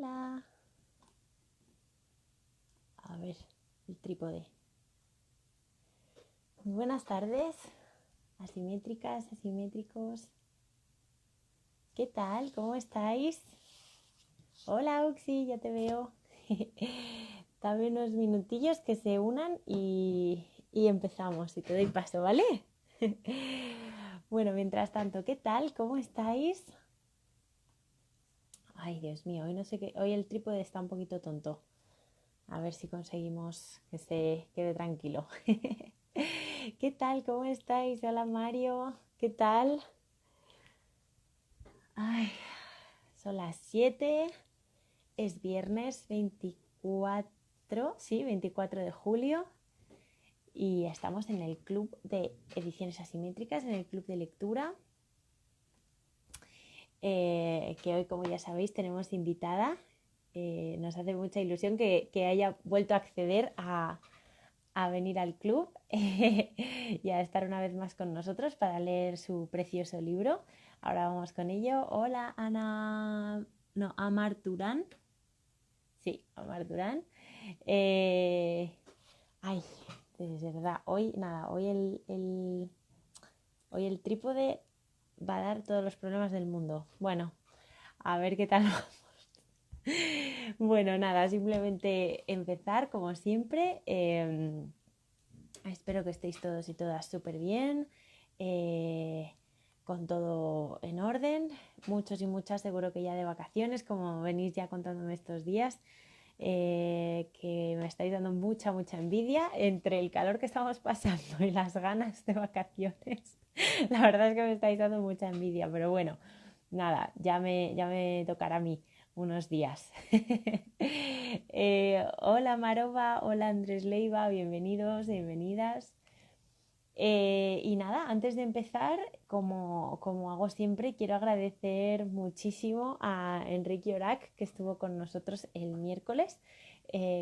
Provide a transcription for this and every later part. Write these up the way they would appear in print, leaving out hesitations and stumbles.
Hola. A ver, el trípode. Muy buenas tardes, asimétricas, asimétricos. ¿Qué tal? ¿Cómo estáis? Hola, Uxi, ya te veo. Dame unos minutillos que se unan y empezamos. Y te doy paso, ¿vale? Bueno, mientras tanto, ¿qué tal? ¿Cómo estáis? Ay, Dios mío, hoy no sé qué. Hoy el trípode está un poquito tonto. A ver si conseguimos que se quede tranquilo. ¿Qué tal? ¿Cómo estáis? Hola, Mario. ¿Qué tal? Ay, son las 7. Es viernes 24, sí, 24 de julio. Y estamos en el club de ediciones asimétricas, en el club de lectura. Que hoy, como ya sabéis, tenemos invitada. Nos hace mucha ilusión que haya vuelto a acceder a venir al club y a estar una vez más con nosotros para leer su precioso libro. Ahora vamos con ello. Hola, Ana. No, Amar Durán. Sí, Amar Durán. Ay, de verdad, hoy nada, hoy el trípode va a dar todos los problemas del mundo. Bueno, a ver qué tal vamos. Bueno, nada, simplemente empezar como siempre. Espero que estéis todos y todas súper bien, con todo en orden. Muchos y muchas seguro que ya de vacaciones, como venís ya contándome estos días, que me estáis dando mucha envidia entre el calor que estamos pasando y las ganas de vacaciones. La verdad es que me estáis dando mucha envidia, pero bueno, nada, ya me tocará a mí unos días. Hola Maroba, hola Andrés Leiva, bienvenidos, bienvenidas. Y nada, antes de empezar, como hago siempre, quiero agradecer muchísimo a Enrique Orac, que estuvo con nosotros el miércoles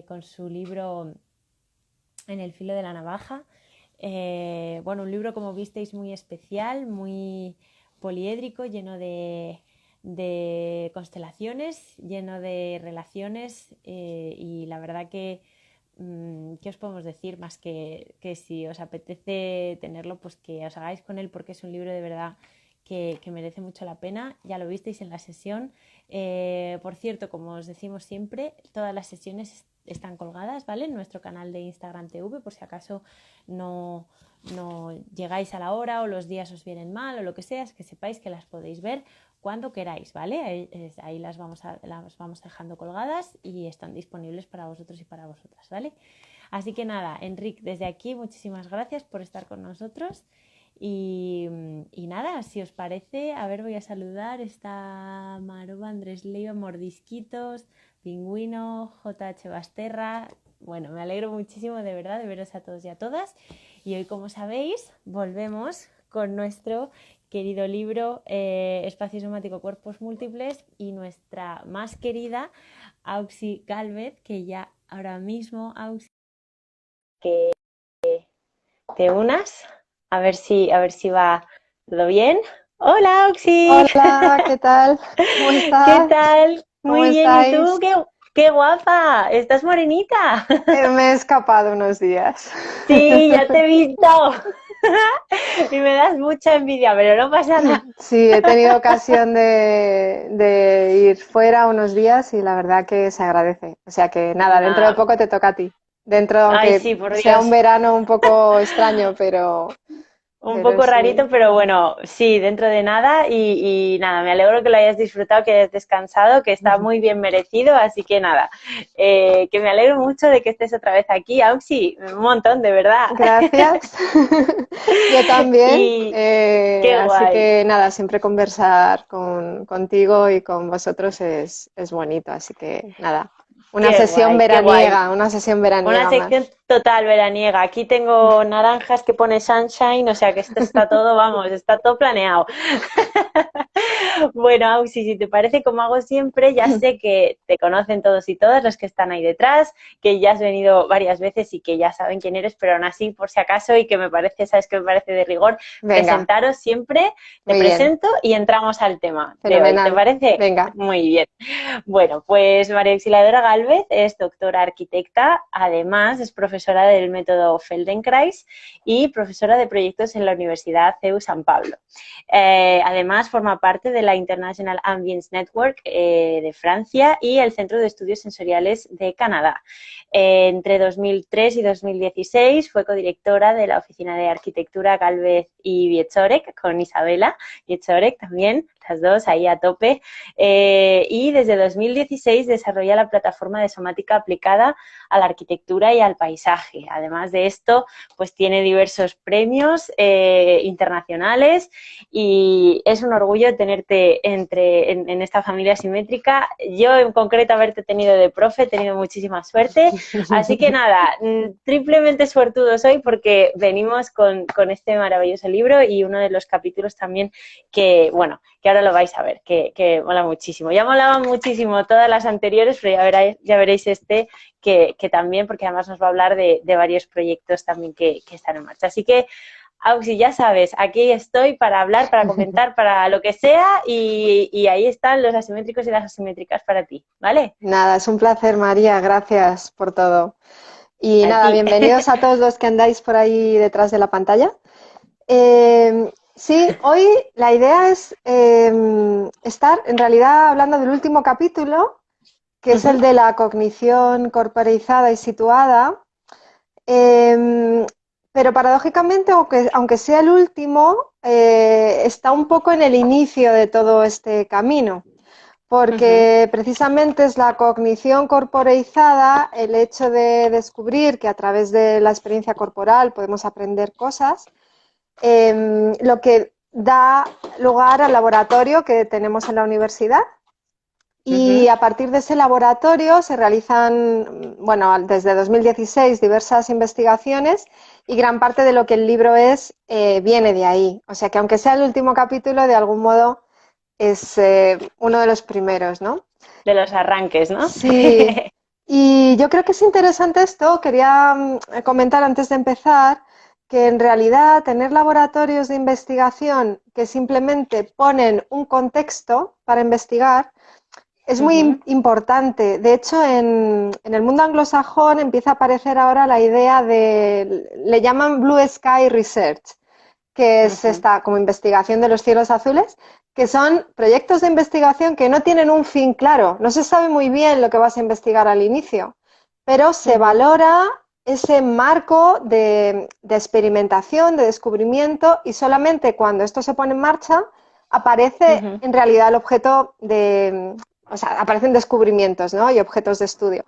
con su libro En el filo de la navaja. Bueno, un libro, como visteis, muy especial, muy poliédrico, lleno de constelaciones, lleno de relaciones y la verdad que ¿qué os podemos decir? Más que si os apetece tenerlo, pues que os hagáis con él porque es un libro de verdad que merece mucho la pena. Ya lo visteis en la sesión. Por cierto, como os decimos siempre, todas las sesiones están colgadas, ¿vale? En nuestro canal de Instagram TV, por si acaso no llegáis a la hora o los días os vienen mal o lo que sea, es que sepáis que las podéis ver cuando queráis, ¿vale? Ahí las vamos dejando colgadas y están disponibles para vosotros y para vosotras, ¿vale? Así que nada, Enric, desde aquí muchísimas gracias por estar con nosotros y nada, si os parece, a ver, voy a saludar, está Maroba, Andrés Leiva, Mordisquitos, Pingüino, JH Basterra. Bueno, me alegro muchísimo de verdad de veros a todos y a todas y hoy, como sabéis, volvemos con nuestro querido libro Espacio Somático, Cuerpos Múltiples y nuestra más querida Auxi Gálvez, que ya ahora mismo, Auxi, que te unas, a ver si va todo bien. Hola, Auxi. Hola, ¿qué tal? ¿Cómo ¿Qué estás? tal? ¿Cómo Muy bien, ¿y tú? estáis? Qué guapa! ¿Estás morenita? Me he escapado unos días. Sí, ya te he visto. Y me das mucha envidia, pero no pasa nada. Sí, he tenido ocasión de ir fuera unos días y la verdad que se agradece. O sea que nada, dentro de Nada. poco te toca a ti. Dentro, Ay, aunque sí, por sea un Dios. verano un poco extraño, Un pero poco rarito, sí. pero bueno, sí, dentro de nada. Y nada, me alegro que lo hayas disfrutado, que hayas descansado, que está muy bien merecido. Así que nada, que me alegro mucho de que estés otra vez aquí, Auxi. Un montón, de verdad. Gracias. Yo también. Y qué Así guay, que nada, siempre conversar contigo y con vosotros es bonito. Así que nada, qué guay, qué guay. una sesión Una veraniega sección, más. Total, veraniega. Aquí tengo naranjas que pone sunshine, o sea que esto está todo, vamos, está todo planeado. Bueno, Auxi, si te parece, como hago siempre, ya sé que te conocen todos y todas los que están ahí detrás, que ya has venido varias veces y que ya saben quién eres, pero aún así, por si acaso, y que me parece, sabes que me parece de rigor, Venga, presentaros siempre, te muy bien, presento y entramos al tema de hoy. ¿Te fenomenal. parece? Venga. Muy bien. Bueno, pues María Auxiliadora Gálvez es doctora arquitecta, además es profesora del método Feldenkrais y profesora de proyectos en la Universidad CEU San Pablo. Además, forma parte de la International Ambience Network de Francia y el Centro de Estudios Sensoriales de Canadá. Entre 2003 y 2016 fue codirectora de la Oficina de Arquitectura Gálvez y Wieczorek con Isabela Wieczorek también, las dos ahí a tope. Y desde 2016 desarrolla la plataforma de somática aplicada a la arquitectura y al paisaje. Además de esto, pues tiene diversos premios internacionales y es un orgullo tenerte en esta familia simétrica. Yo en concreto haberte tenido de profe, he tenido muchísima suerte. Así que nada, triplemente suertudo soy porque venimos con este maravilloso libro y uno de los capítulos también que, bueno, que ahora lo vais a ver, que mola muchísimo. Ya molaban muchísimo todas las anteriores, pero ya veréis este que también, porque además nos va a hablar de varios proyectos también que están en marcha. Así que, Auxi, ya sabes, aquí estoy para hablar, para comentar, para lo que sea y ahí están los asimétricos y las asimétricas para ti, ¿vale? Nada, es un placer, María, gracias por todo. Y A nada, ti. bienvenidos a todos los que andáis por ahí detrás de la pantalla. Sí, hoy la idea es estar en realidad hablando del último capítulo, que es el de la cognición corporeizada y situada. Pero paradójicamente, aunque sea el último, está un poco en el inicio de todo este camino, porque precisamente es la cognición corporeizada, el hecho de descubrir que a través de la experiencia corporal podemos aprender cosas, lo que da lugar al laboratorio que tenemos en la universidad. Y a partir de ese laboratorio se realizan, bueno, desde 2016 diversas investigaciones y gran parte de lo que el libro es viene de ahí. O sea que aunque sea el último capítulo, de algún modo es uno de los primeros, ¿no? De los arranques, ¿no? Sí, y yo creo que es interesante esto. Quería comentar antes de empezar que en realidad tener laboratorios de investigación que simplemente ponen un contexto para investigar es muy importante. De hecho, en el mundo anglosajón empieza a aparecer ahora la idea le llaman Blue Sky Research, que es esta como investigación de los cielos azules, que son proyectos de investigación que no tienen un fin claro. No se sabe muy bien lo que vas a investigar al inicio, pero se valora ese marco de experimentación, de descubrimiento, y solamente cuando esto se pone en marcha aparece en realidad el objeto o sea, aparecen descubrimientos, ¿no? Y objetos de estudio.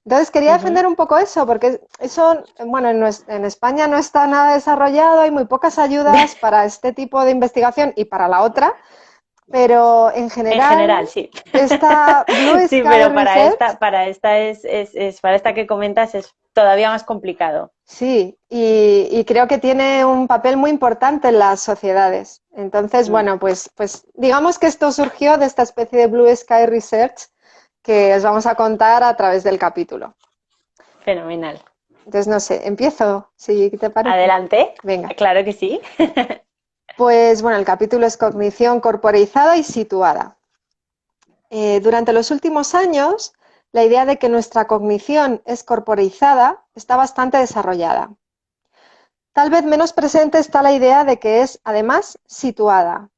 Entonces quería defender un poco eso, porque eso, bueno, en España no está nada desarrollado, hay muy pocas ayudas para este tipo de investigación y para la otra, pero en En general, general, sí. esta Blue Sí, Sky pero Research, para esta que comentas es todavía más complicado. sí, y creo que tiene un papel muy importante en las sociedades. Entonces, bueno, pues digamos que esto surgió de esta especie de Blue Sky Research que os vamos a contar a través del capítulo. Fenomenal. Entonces, no sé, empiezo, si te parece. Adelante. Venga. Claro que sí. Pues bueno, el capítulo es cognición corporeizada y situada. Durante los últimos años, la idea de que nuestra cognición es corporeizada está bastante desarrollada. Tal vez menos presente está la idea de que es, además, situada.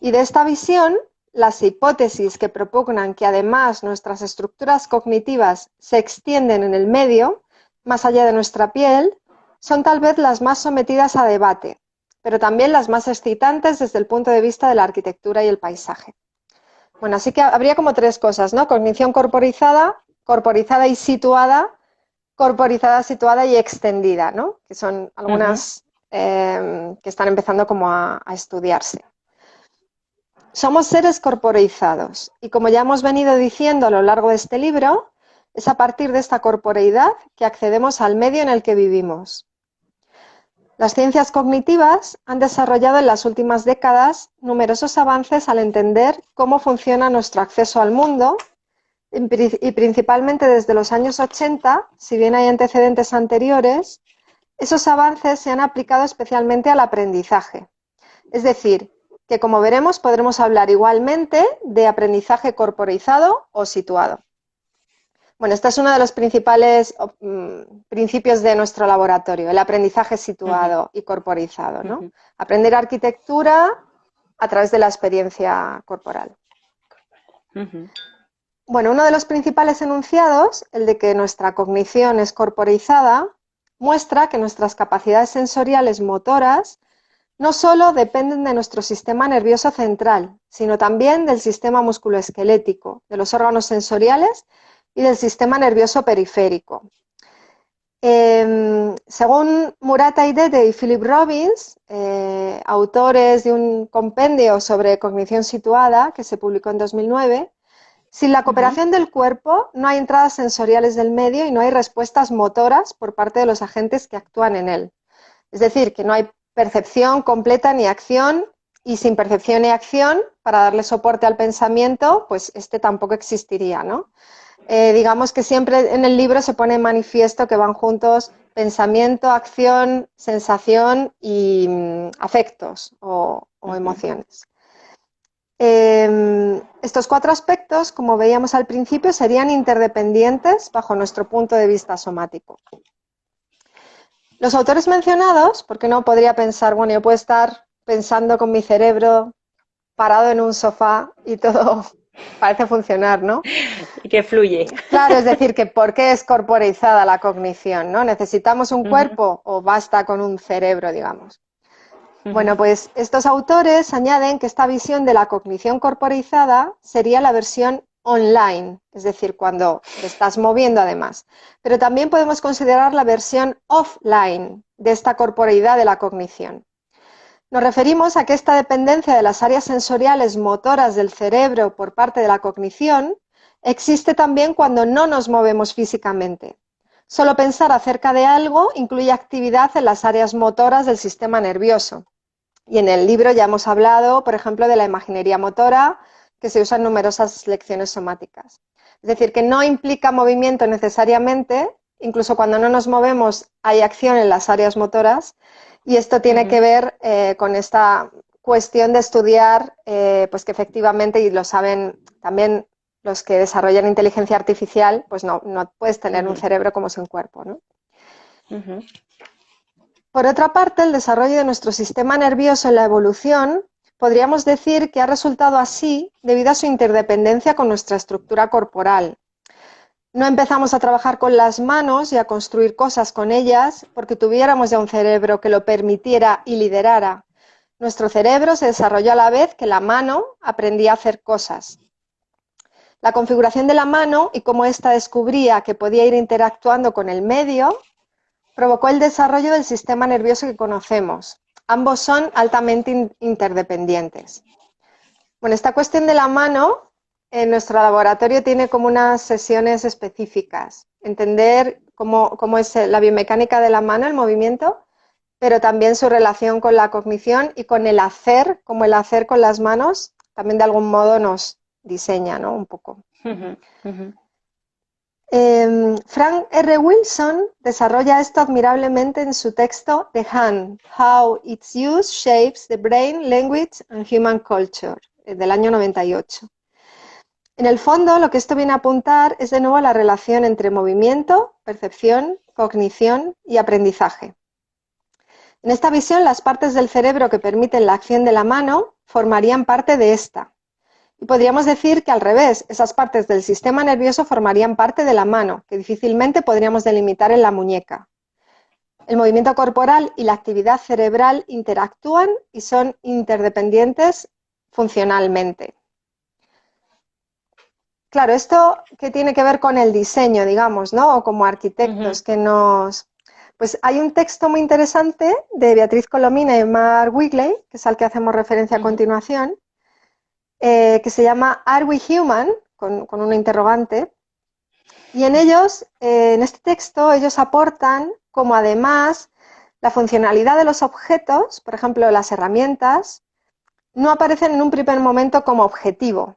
Y de esta visión, las hipótesis que propugnan que además nuestras estructuras cognitivas se extienden en el medio, más allá de nuestra piel, son tal vez las más sometidas a debate, pero también las más excitantes desde el punto de vista de la arquitectura y el paisaje. Bueno, así que habría como tres cosas, ¿no? Cognición corporizada, corporizada y situada, corporizada, situada y extendida, ¿no? Que son algunas que están empezando como a estudiarse. Somos seres corporizados y como ya hemos venido diciendo a lo largo de este libro, Es a partir de esta corporeidad que accedemos al medio en el que vivimos. Las ciencias cognitivas han desarrollado en las últimas décadas numerosos avances al entender cómo funciona nuestro acceso al mundo y principalmente desde los años 80, si bien hay antecedentes anteriores, esos avances se han aplicado especialmente al aprendizaje. Es decir, que como veremos podremos hablar igualmente de aprendizaje corporizado o situado. Bueno, este es uno de los principales principios de nuestro laboratorio, el aprendizaje situado y corporizado, ¿no? Aprender arquitectura a través de la experiencia corporal. Bueno, uno de los principales enunciados, el de que nuestra cognición es corporizada, muestra que nuestras capacidades sensoriales motoras no solo dependen de nuestro sistema nervioso central, sino también del sistema musculoesquelético, de los órganos sensoriales y del sistema nervioso periférico. Según Murat Aidete y Philip Robbins, autores de un compendio sobre cognición situada que se publicó en 2009, sin la cooperación del cuerpo no hay entradas sensoriales del medio y no hay respuestas motoras por parte de los agentes que actúan en él. Es decir, que no hay percepción completa ni acción, y sin percepción y acción, para darle soporte al pensamiento, pues este tampoco existiría, ¿no? Digamos que siempre en el libro se pone en manifiesto que van juntos pensamiento, acción, sensación y afectos o emociones. Estos cuatro aspectos, como veíamos al principio, serían interdependientes bajo nuestro punto de vista somático. Los autores mencionados, porque no podría pensar, bueno, yo puedo estar pensando con mi cerebro parado en un sofá y todo parece funcionar, ¿no? Y que fluye. Claro, es decir, que ¿por qué es corporizada la cognición, ¿no? ¿Necesitamos un cuerpo o basta con un cerebro, digamos? Bueno, pues estos autores añaden que esta visión de la cognición corporizada sería la versión online, es decir, cuando te estás moviendo además. Pero también podemos considerar la versión offline de esta corporeidad de la cognición. Nos referimos a que esta dependencia de las áreas sensoriales motoras del cerebro por parte de la cognición existe también cuando no nos movemos físicamente. Solo pensar acerca de algo incluye actividad en las áreas motoras del sistema nervioso. Y en el libro ya hemos hablado, por ejemplo, de la imaginería motora, que se usa en numerosas lecciones somáticas. Es decir, que no implica movimiento necesariamente, incluso cuando no nos movemos hay acción en las áreas motoras, y esto tiene que ver con esta cuestión de estudiar, pues que efectivamente, y lo saben también los que desarrollan inteligencia artificial, pues no puedes tener un cerebro como sin cuerpo, ¿no? Por otra parte, el desarrollo de nuestro sistema nervioso en la evolución podríamos decir que ha resultado así debido a su interdependencia con nuestra estructura corporal. No empezamos a trabajar con las manos y a construir cosas con ellas porque tuviéramos ya un cerebro que lo permitiera y liderara. Nuestro cerebro se desarrolló a la vez que la mano aprendía a hacer cosas. La configuración de la mano y cómo ésta descubría que podía ir interactuando con el medio provocó el desarrollo del sistema nervioso que conocemos. Ambos son altamente interdependientes. Bueno, esta cuestión de la mano en nuestro laboratorio tiene como unas sesiones específicas. Entender cómo es la biomecánica de la mano, el movimiento, pero también su relación con la cognición y con el hacer, como el hacer con las manos, también de algún modo nos diseña, ¿no? Un poco. Frank R. Wilson desarrolla esto admirablemente en su texto The Hand, How Its Use Shapes the Brain, Language and Human Culture, del año 98. En el fondo, lo que esto viene a apuntar es de nuevo la relación entre movimiento, percepción, cognición y aprendizaje. En esta visión, las partes del cerebro que permiten la acción de la mano formarían parte de esta. Y podríamos decir que al revés, esas partes del sistema nervioso formarían parte de la mano, que difícilmente podríamos delimitar en la muñeca. El movimiento corporal y la actividad cerebral interactúan y son interdependientes funcionalmente. Claro, esto que tiene que ver con el diseño, digamos, ¿no? O como arquitectos que nos... Pues hay un texto muy interesante de Beatriz Colomina y Mark Wigley, que es al que hacemos referencia a continuación, que se llama Are We Human? Con una interrogante, Y en ellos, en este texto, ellos aportan como además la funcionalidad de los objetos, por ejemplo, las herramientas, no aparecen en un primer momento como objetivo.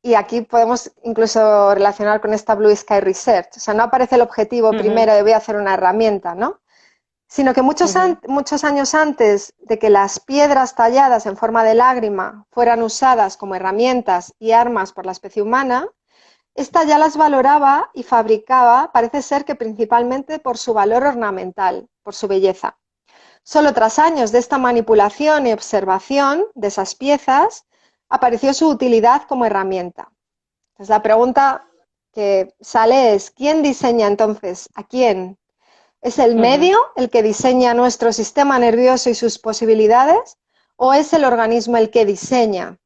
Y aquí podemos incluso relacionar con esta Blue Sky Research. O sea, no aparece el objetivo primero de voy a hacer una herramienta, ¿no? Sino que muchos años antes de que las piedras talladas en forma de lágrima fueran usadas como herramientas y armas por la especie humana, esta ya las valoraba y fabricaba, parece ser que principalmente por su valor ornamental, por su belleza. Solo tras años de esta manipulación y observación de esas piezas, apareció su utilidad como herramienta. Entonces, la pregunta que sale es, ¿quién diseña entonces a quién? ¿Es el medio el que diseña nuestro sistema nervioso y sus posibilidades? ¿O es el organismo el que diseña?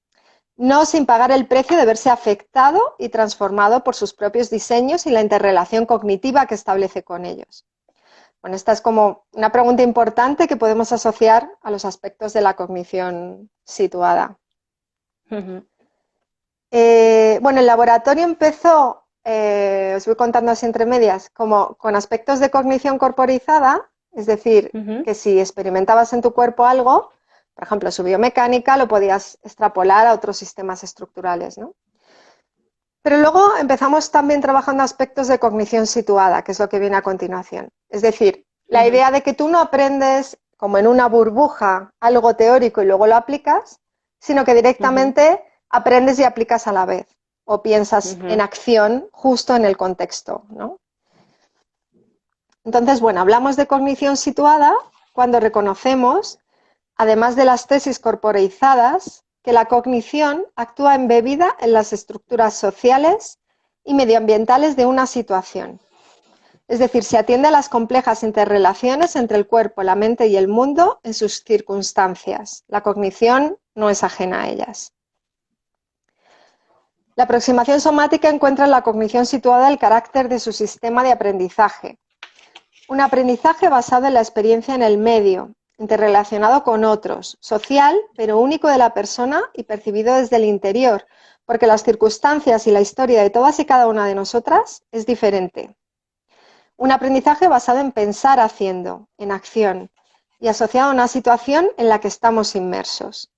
No sin pagar el precio de verse afectado y transformado por sus propios diseños y la interrelación cognitiva que establece con ellos. Bueno, esta es como una pregunta importante que podemos asociar a los aspectos de la cognición situada. Bueno, el laboratorio empezó, os voy contando así entre medias, como con aspectos de cognición corporizada, es decir, que si experimentabas en tu cuerpo algo, por ejemplo, su biomecánica, lo podías extrapolar a otros sistemas estructurales, ¿no? Pero luego empezamos también trabajando aspectos de cognición situada, que es lo que viene a continuación. Es decir, la idea de que tú no aprendes como en una burbuja algo teórico y luego lo aplicas, sino que directamente aprendes y aplicas a la vez, o piensas en acción justo en el contexto, ¿no? Entonces, bueno, hablamos de cognición situada cuando reconocemos, además de las tesis corporizadas, que la cognición actúa embebida en las estructuras sociales y medioambientales de una situación. Es decir, se atiende a las complejas interrelaciones entre el cuerpo, la mente y el mundo en sus circunstancias. La cognición no es ajena a ellas. La aproximación somática encuentra en la cognición situada el carácter de su sistema de aprendizaje. Un aprendizaje basado en la experiencia en el medio, interrelacionado con otros, social, pero único de la persona y percibido desde el interior, porque las circunstancias y la historia de todas y cada una de nosotras es diferente. Un aprendizaje basado en pensar haciendo, en acción, y asociado a una situación en la que estamos inmersos.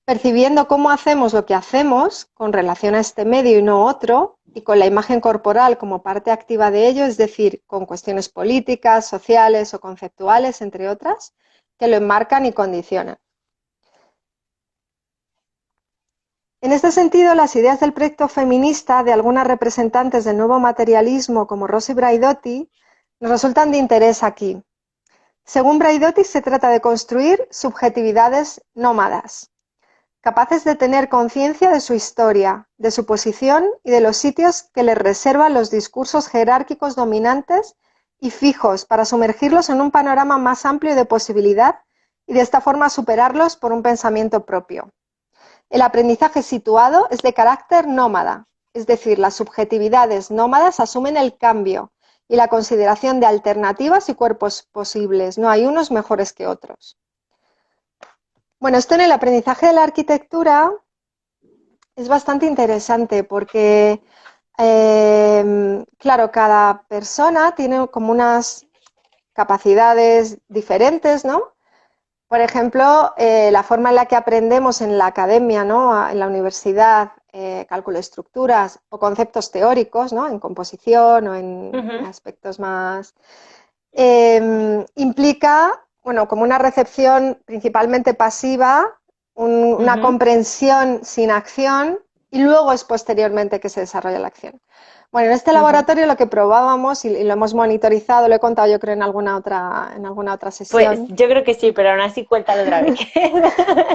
Percibiendo cómo hacemos lo que hacemos con relación a este medio y no otro, y con la imagen corporal como parte activa de ello, es decir, con cuestiones políticas, sociales o conceptuales, entre otras, que lo enmarcan y condicionan. En este sentido, las ideas del proyecto feminista de algunas representantes del nuevo materialismo, como Rosy Braidotti, nos resultan de interés aquí. Según Braidotti, se trata de construir subjetividades nómadas, capaces de tener conciencia de su historia, de su posición y de los sitios que les reservan los discursos jerárquicos dominantes y fijos para sumergirlos en un panorama más amplio de posibilidad y de esta forma superarlos por un pensamiento propio. El aprendizaje situado es de carácter nómada, es decir, las subjetividades nómadas asumen el cambio y la consideración de alternativas y cuerpos posibles, no hay unos mejores que otros. Bueno, esto en el aprendizaje de la arquitectura es bastante interesante porque, claro, cada persona tiene como unas capacidades diferentes, ¿no? Por ejemplo, la forma en la que aprendemos en la academia, ¿no? En la universidad, cálculo de estructuras o conceptos teóricos, ¿no? En composición o en aspectos más... implica, bueno, como una recepción principalmente pasiva, una comprensión sin acción y luego es posteriormente que se desarrolla la acción. Bueno, en este laboratorio lo que probábamos y lo hemos monitorizado, lo he contado yo creo en alguna otra sesión. Pues yo creo que sí, pero aún así cuéntalo otra vez.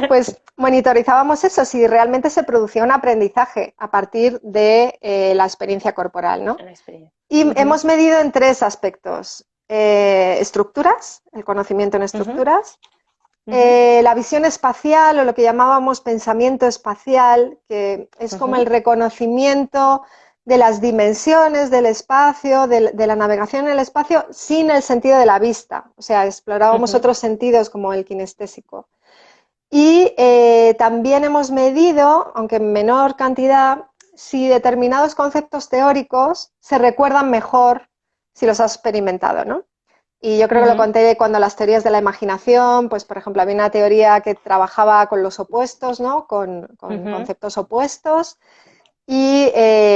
Pues monitorizábamos eso, si realmente se producía un aprendizaje a partir de la experiencia corporal, ¿no? Y hemos medido en tres aspectos. Estructuras, el conocimiento en estructuras, la visión espacial o lo que llamábamos pensamiento espacial, que es como el reconocimiento de las dimensiones del espacio, de la navegación en el espacio, sin el sentido de la vista. O sea, explorábamos otros sentidos como el kinestésico. Y también hemos medido, aunque en menor cantidad, si determinados conceptos teóricos se recuerdan mejor si los has experimentado, ¿no? Y yo creo que lo conté cuando las teorías de la imaginación, pues por ejemplo había una teoría que trabajaba con los opuestos, ¿no? Con conceptos opuestos y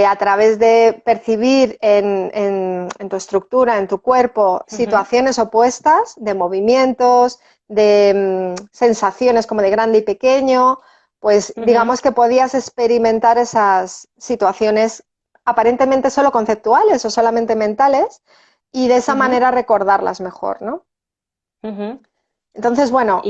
a través de percibir en tu estructura, en tu cuerpo, situaciones opuestas de movimientos, de sensaciones como de grande y pequeño, pues digamos que podías experimentar esas situaciones aparentemente solo conceptuales o solamente mentales y de esa manera recordarlas mejor, ¿no? Entonces, bueno.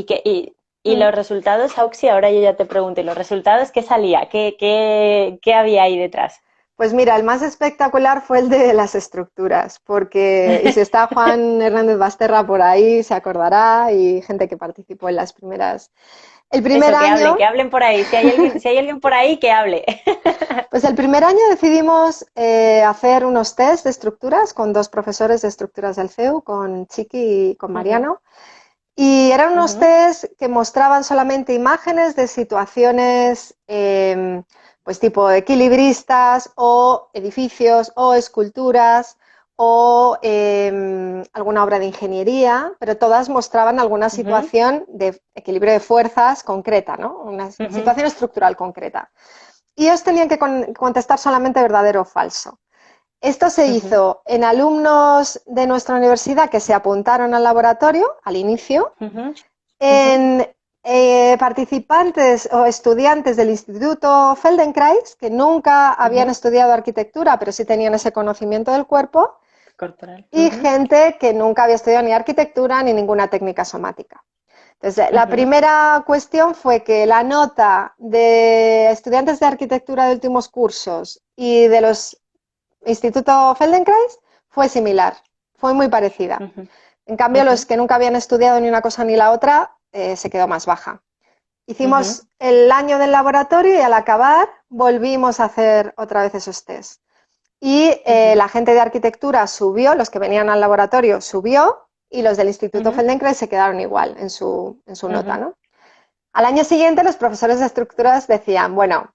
¿Y los resultados, Auxi? Ahora yo ya te pregunto, ¿y los resultados qué salía? ¿Qué había ahí detrás? Pues mira, el más espectacular fue el de las estructuras, porque, y si está Juan Hernández Basterra por ahí, se acordará, y gente que participó en las primeras. El primer año. Que hablen por ahí. Si hay alguien por ahí, que hable. Pues el primer año decidimos hacer unos test de estructuras con dos profesores de estructuras del CEU, con Chiqui y con Mariano. Y eran unos test que mostraban solamente imágenes de situaciones, pues tipo equilibristas o edificios o esculturas o alguna obra de ingeniería, pero todas mostraban alguna situación de equilibrio de fuerzas concreta, ¿no? Una situación estructural concreta. Y ellos tenían que contestar solamente verdadero o falso. Esto se hizo en alumnos de nuestra universidad que se apuntaron al laboratorio al inicio, en participantes o estudiantes del Instituto Feldenkrais que nunca habían estudiado arquitectura, pero sí tenían ese conocimiento del cuerpo, corporal, y gente que nunca había estudiado ni arquitectura ni ninguna técnica somática. Entonces, la primera cuestión fue que la nota de estudiantes de arquitectura de últimos cursos y de los Instituto Feldenkrais fue similar, fue muy parecida. En cambio, los que nunca habían estudiado ni una cosa ni la otra, se quedó más baja. Hicimos el año del laboratorio y al acabar volvimos a hacer otra vez esos test. Y la gente de arquitectura subió, los que venían al laboratorio subió, y los del Instituto Feldenkrais se quedaron igual en su nota, ¿no? Al año siguiente los profesores de estructuras decían, bueno,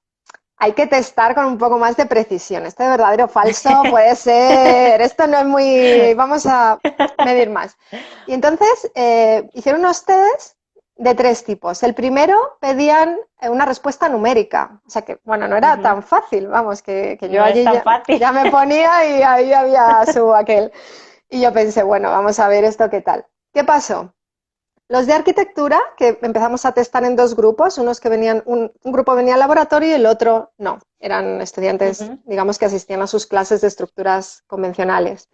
hay que testar con un poco más de precisión. Esto de verdadero o falso puede ser, esto no es muy, vamos a medir más. Y entonces hicieron unos test de tres tipos. El primero pedían una respuesta numérica, o sea que, bueno, no era tan fácil, vamos, que yo no allí ya me ponía y ahí había su aquel. Y yo pensé, bueno, vamos a ver esto qué tal. ¿Qué pasó? Los de arquitectura, que empezamos a testar en dos grupos, unos que venían, un grupo venía al laboratorio y el otro no, eran estudiantes, digamos, que asistían a sus clases de estructuras convencionales.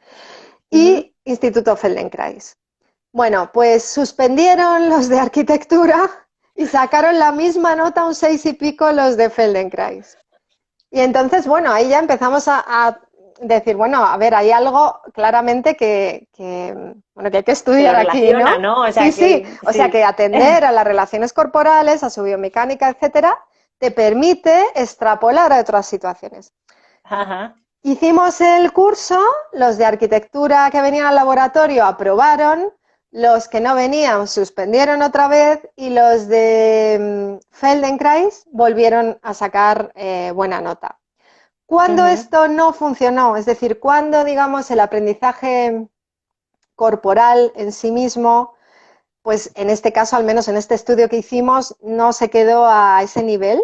Y Instituto Feldenkrais. Bueno, pues suspendieron los de arquitectura y sacaron la misma nota, un 6 y pico, los de Feldenkrais. Y entonces, bueno, ahí ya empezamos a decir, bueno, a ver, hay algo claramente que hay que estudiar aquí, ¿no? O sea, sí. O sea, que atender a las relaciones corporales, a su biomecánica, etcétera, te permite extrapolar a otras situaciones. Hicimos el curso, los de arquitectura que venían al laboratorio aprobaron, los que no venían suspendieron otra vez y los de Feldenkrais volvieron a sacar buena nota. Cuando esto no funcionó, es decir, cuando, digamos, el aprendizaje corporal en sí mismo, pues en este caso, al menos en este estudio que hicimos, no se quedó a ese nivel,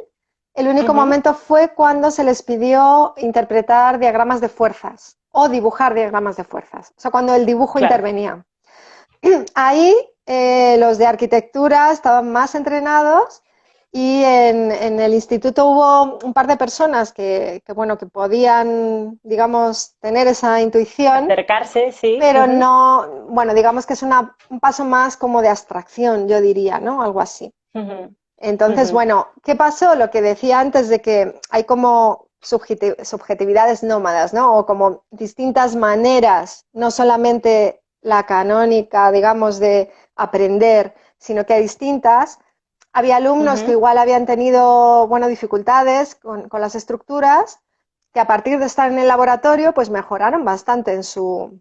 el único momento fue cuando se les pidió interpretar diagramas de fuerzas o dibujar diagramas de fuerzas, o sea, cuando el dibujo intervenía. Ahí los de arquitectura estaban más entrenados y en el instituto hubo un par de personas que podían, digamos, tener esa intuición. Acercarse, sí. Pero no, bueno, digamos que es un paso más como de abstracción, yo diría, ¿no? Algo así. Entonces, bueno, ¿qué pasó? Lo que decía antes de que hay como subjetividades nómadas, ¿no? O como distintas maneras, no solamente la canónica, digamos, de aprender, sino que hay distintas. Había alumnos que igual habían tenido, bueno, dificultades con las estructuras, que a partir de estar en el laboratorio, pues mejoraron bastante en su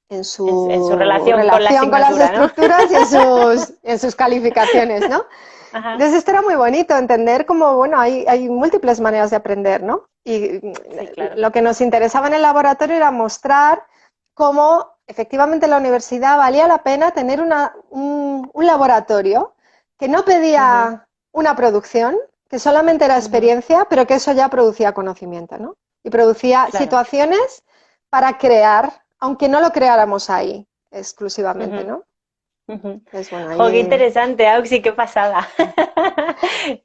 en su En su relación con la relación con las asignatura, ¿no? estructuras y en sus calificaciones, ¿no? Ajá. Entonces esto era muy bonito, entender cómo, bueno, hay múltiples maneras de aprender, ¿no? Y Sí, claro. lo que nos interesaba en el laboratorio era mostrar cómo efectivamente en la universidad valía la pena tener un laboratorio que no Ujú, pedía una producción, que solamente era ujú, experiencia, pero que eso ya producía conocimiento, ¿no? Y producía claro. situaciones para crear, aunque no lo creáramos ahí exclusivamente, Ujú, ¿no? ujú. Entonces, bueno, Jo, qué ahí interesante, Auxi, qué pasada.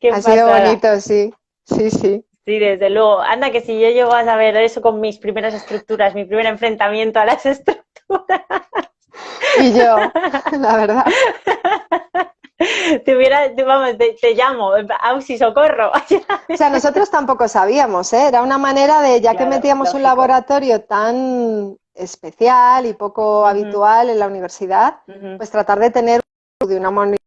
Qué ha sido pasada. bonito, sí, sí, sí. Sí, desde luego. Anda que si yo llego a saber eso con mis primeras estructuras, mi primer enfrentamiento a las estructuras. Y yo, la verdad. Vamos, te llamo, Auxi, socorro. O sea, nosotros tampoco sabíamos, ¿eh? Era una manera de, ya que Claro, metíamos un lógico. laboratorio tan especial y poco Ujú, habitual en la universidad, ujú, pues tratar de tener de una manera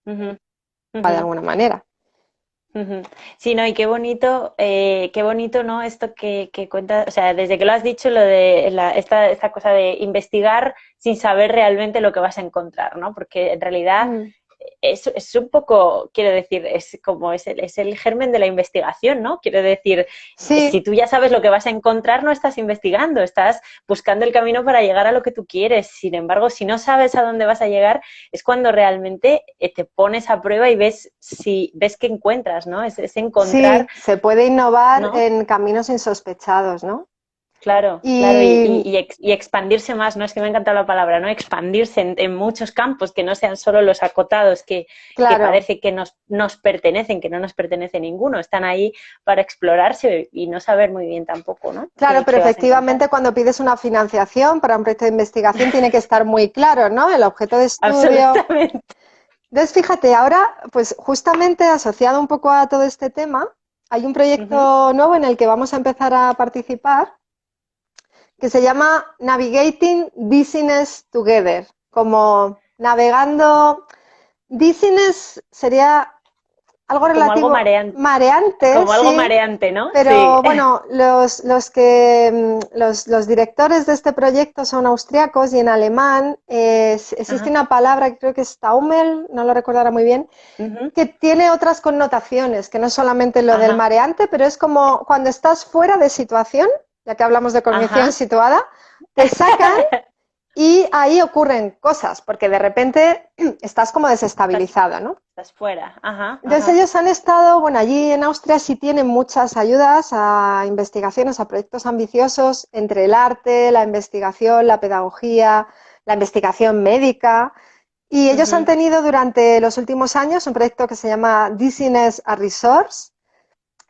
ujú, de ujú. alguna manera. Ujú. Sí, no, y qué bonito, ¿no? Esto que cuentas, o sea, desde que lo has dicho, lo de esta cosa de investigar sin saber realmente lo que vas a encontrar, ¿no? Porque en realidad Mm. es un poco, quiero decir, es como es el germen de la investigación, ¿no? Quiero decir, si Sí, tú ya sabes lo que vas a encontrar, no estás investigando, estás buscando el camino para llegar a lo que tú quieres. Sin embargo, si no sabes a dónde vas a llegar, es cuando realmente te pones a prueba y ves qué encuentras, ¿no? Es encontrar, sí, se puede innovar ¿no? en caminos insospechados, ¿no? Claro, claro, Y y expandirse más, ¿no? Es que me ha encantado la palabra, ¿no? Expandirse en muchos campos que no sean solo los acotados que claro, parece que nos pertenecen, que no nos pertenece ninguno, están ahí para explorarse y no saber muy bien tampoco, ¿no? claro, pero Qué vas a encontrar. efectivamente cuando pides una financiación para un proyecto de investigación tiene que estar muy claro, ¿no? El objeto de estudio. Absolutamente. Entonces, fíjate, ahora, pues justamente asociado un poco a todo este tema, hay un Ujú, proyecto nuevo en el que vamos a empezar a participar que se llama Navigating Business Together, como navegando. Business sería algo como algo relativo, mareante, mareante, como algo sí, mareante, ¿no? Sí. pero bueno, los directores de este proyecto son austriacos y en alemán existe Ajá. una palabra que creo que es Taumel, no lo recordará muy bien, Ujú, que tiene otras connotaciones, que no es solamente lo del ajá. mareante, pero es como cuando estás fuera de situación, ya que hablamos de cognición Ajá. situada, te sacan y ahí ocurren cosas, porque de repente estás como Estás, desestabilizado, ¿no? estás fuera. Ajá, Entonces ajá. ellos han estado, bueno, allí en Austria sí tienen muchas ayudas a investigaciones, a proyectos ambiciosos entre el arte, la investigación, la pedagogía, la investigación médica. Y ellos han Ujú, tenido durante los últimos años un proyecto que se llama Dizziness a Resource,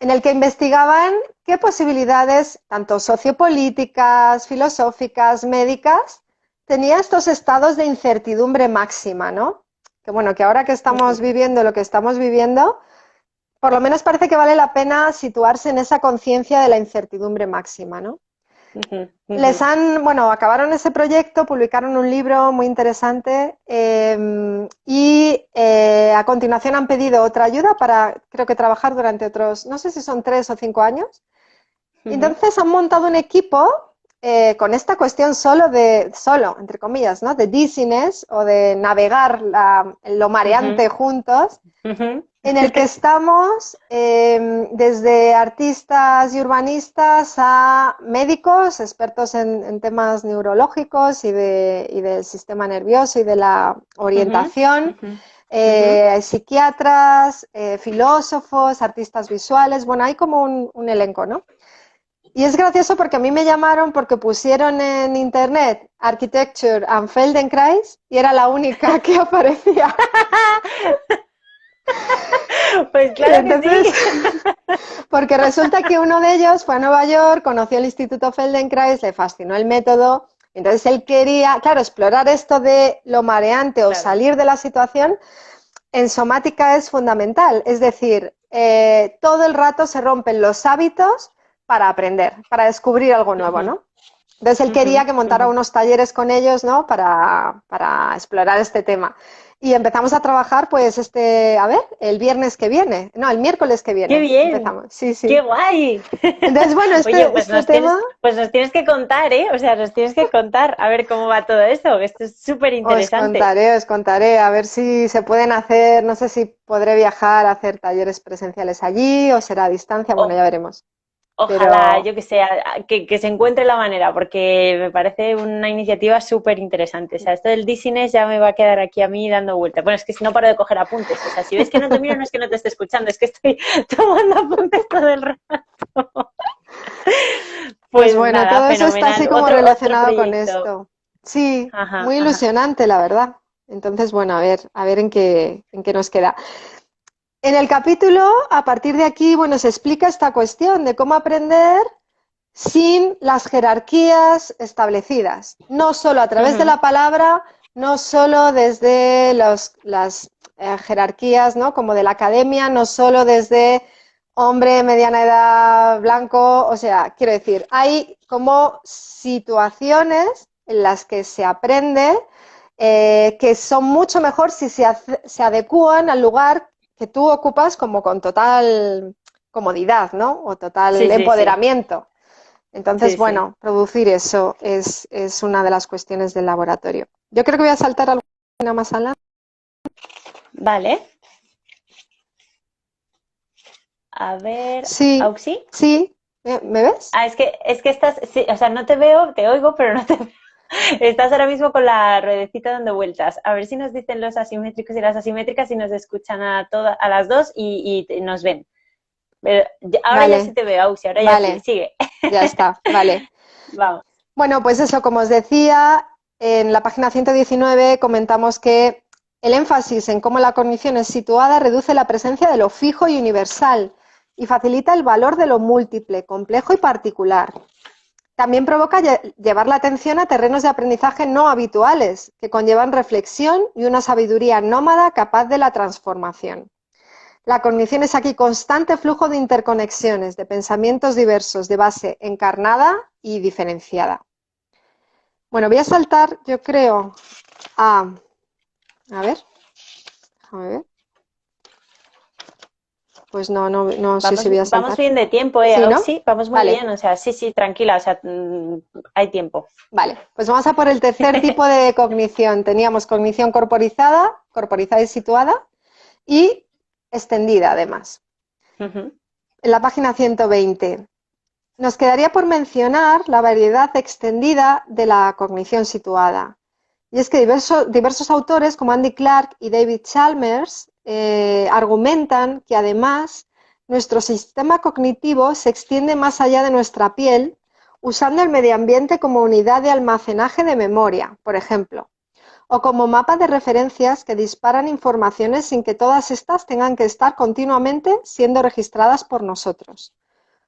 en el que investigaban qué posibilidades, tanto sociopolíticas, filosóficas, médicas, tenía estos estados de incertidumbre máxima, ¿no? Que bueno, que ahora que estamos ujú, viviendo lo que estamos viviendo, por lo menos parece que vale la pena situarse en esa conciencia de la incertidumbre máxima, ¿no? ujú, ujú. Bueno, acabaron ese proyecto, publicaron un libro muy interesante y a continuación han pedido otra ayuda para, creo que trabajar durante otros, no sé si son 3 o 5 años. Y Ujú, entonces han montado un equipo con esta cuestión solo, entre comillas, ¿no? De dizziness o de navegar lo ujú, mareante juntos ujú. en el que estamos desde artistas y urbanistas a médicos, expertos en temas neurológicos y del sistema nervioso y de la Ujú, orientación, ujú, ujú. psiquiatras, filósofos, artistas visuales, bueno, hay como un elenco, ¿no? Y es gracioso porque a mí me llamaron porque pusieron en internet Architecture and Feldenkrais y era la única que aparecía. Pues Y claro que entonces, sí. porque resulta que uno de ellos fue a Nueva York, conoció el Instituto Feldenkrais, le fascinó el método, entonces él quería, claro, explorar esto de lo mareante o Claro. salir de la situación. En somática es fundamental, es decir, todo el rato se rompen los hábitos para aprender, para descubrir algo nuevo, Ujú, ¿no? Entonces él ujú, quería que montara ujú, unos talleres con ellos, ¿no? Para explorar este tema. Y empezamos a trabajar, pues, el viernes que viene, no, el miércoles que ¡Qué viene bien! empezamos, sí, ¡Qué sí. guay! Entonces, bueno, Oye, este tema pues nos tienes que contar, ¿eh? O sea, nos tienes que contar a ver cómo va todo esto, que esto es súper interesante. os contaré, a ver si se pueden hacer, no sé si podré viajar a hacer talleres presenciales allí o será a distancia, bueno, ya veremos. Ojalá, Pero, yo que sé, que se encuentre la manera, porque me parece una iniciativa súper interesante. O sea, esto del dizziness ya me va a quedar aquí a mí dando vueltas. Bueno, es que si no paro de coger apuntes. O sea, si ves que no te miro, no es que no te esté escuchando, es que estoy tomando apuntes todo el rato. pues Pues bueno, nada, todo eso está así fenomenal. como Otro relacionado con proyecto. esto. Sí, Ajá, muy ajá. ilusionante, la verdad. Entonces, bueno, a ver en qué nos queda. En el capítulo, a partir de aquí, bueno, se explica esta cuestión de cómo aprender sin las jerarquías establecidas, no solo a través de Ujú. la palabra, no solo desde las jerarquías, ¿no? Como de la academia, no solo desde hombre, mediana edad, blanco, o sea, quiero decir, hay como situaciones en las que se aprende que son mucho mejor si se adecúan al lugar que tú ocupas como con total comodidad, ¿no? O total Sí, sí, sí. empoderamiento. Entonces, Sí, sí. bueno, producir eso es una de las cuestiones del laboratorio. Yo creo que voy a saltar alguna más adelante. Vale. A ver, Sí, Auxi. sí, ¿me ves? Ah, es que estás, sí, o sea, no te veo, te oigo, pero no te veo. Estás ahora mismo con la ruedecita dando vueltas. A ver si nos dicen los asimétricos y las asimétricas y nos escuchan a las dos y nos ven. Pero ahora ya sí Vale, te veo, Ausi, ahora ya sí, vale, sigue. ya está, vale. Vamos. Bueno, pues eso, como os decía, en la página 119 comentamos que el énfasis en cómo la cognición es situada reduce la presencia de lo fijo y universal y facilita el valor de lo múltiple, complejo y particular. También provoca llevar la atención a terrenos de aprendizaje no habituales, que conllevan reflexión y una sabiduría nómada capaz de la transformación. La cognición es aquí constante flujo de interconexiones, de pensamientos diversos, de base encarnada y diferenciada. Bueno, voy a saltar, yo creo, a ver, déjame ver. Pues no sé si voy a Vamos saltar. bien de tiempo, Sí, ¿no? Auxi, vamos muy Vale, bien, o sea, sí, sí, tranquila, o sea, hay tiempo. vale. Pues vamos a por el tercer tipo de cognición. Teníamos cognición corporizada y situada, y extendida, además. Ujú. En la página 120. Nos quedaría por mencionar la variedad extendida de la cognición situada. Y es que diversos autores, como Andy Clark y David Chalmers, argumentan que además nuestro sistema cognitivo se extiende más allá de nuestra piel, usando el medio ambiente como unidad de almacenaje de memoria, por ejemplo, o como mapa de referencias que disparan informaciones sin que todas estas tengan que estar continuamente siendo registradas por nosotros.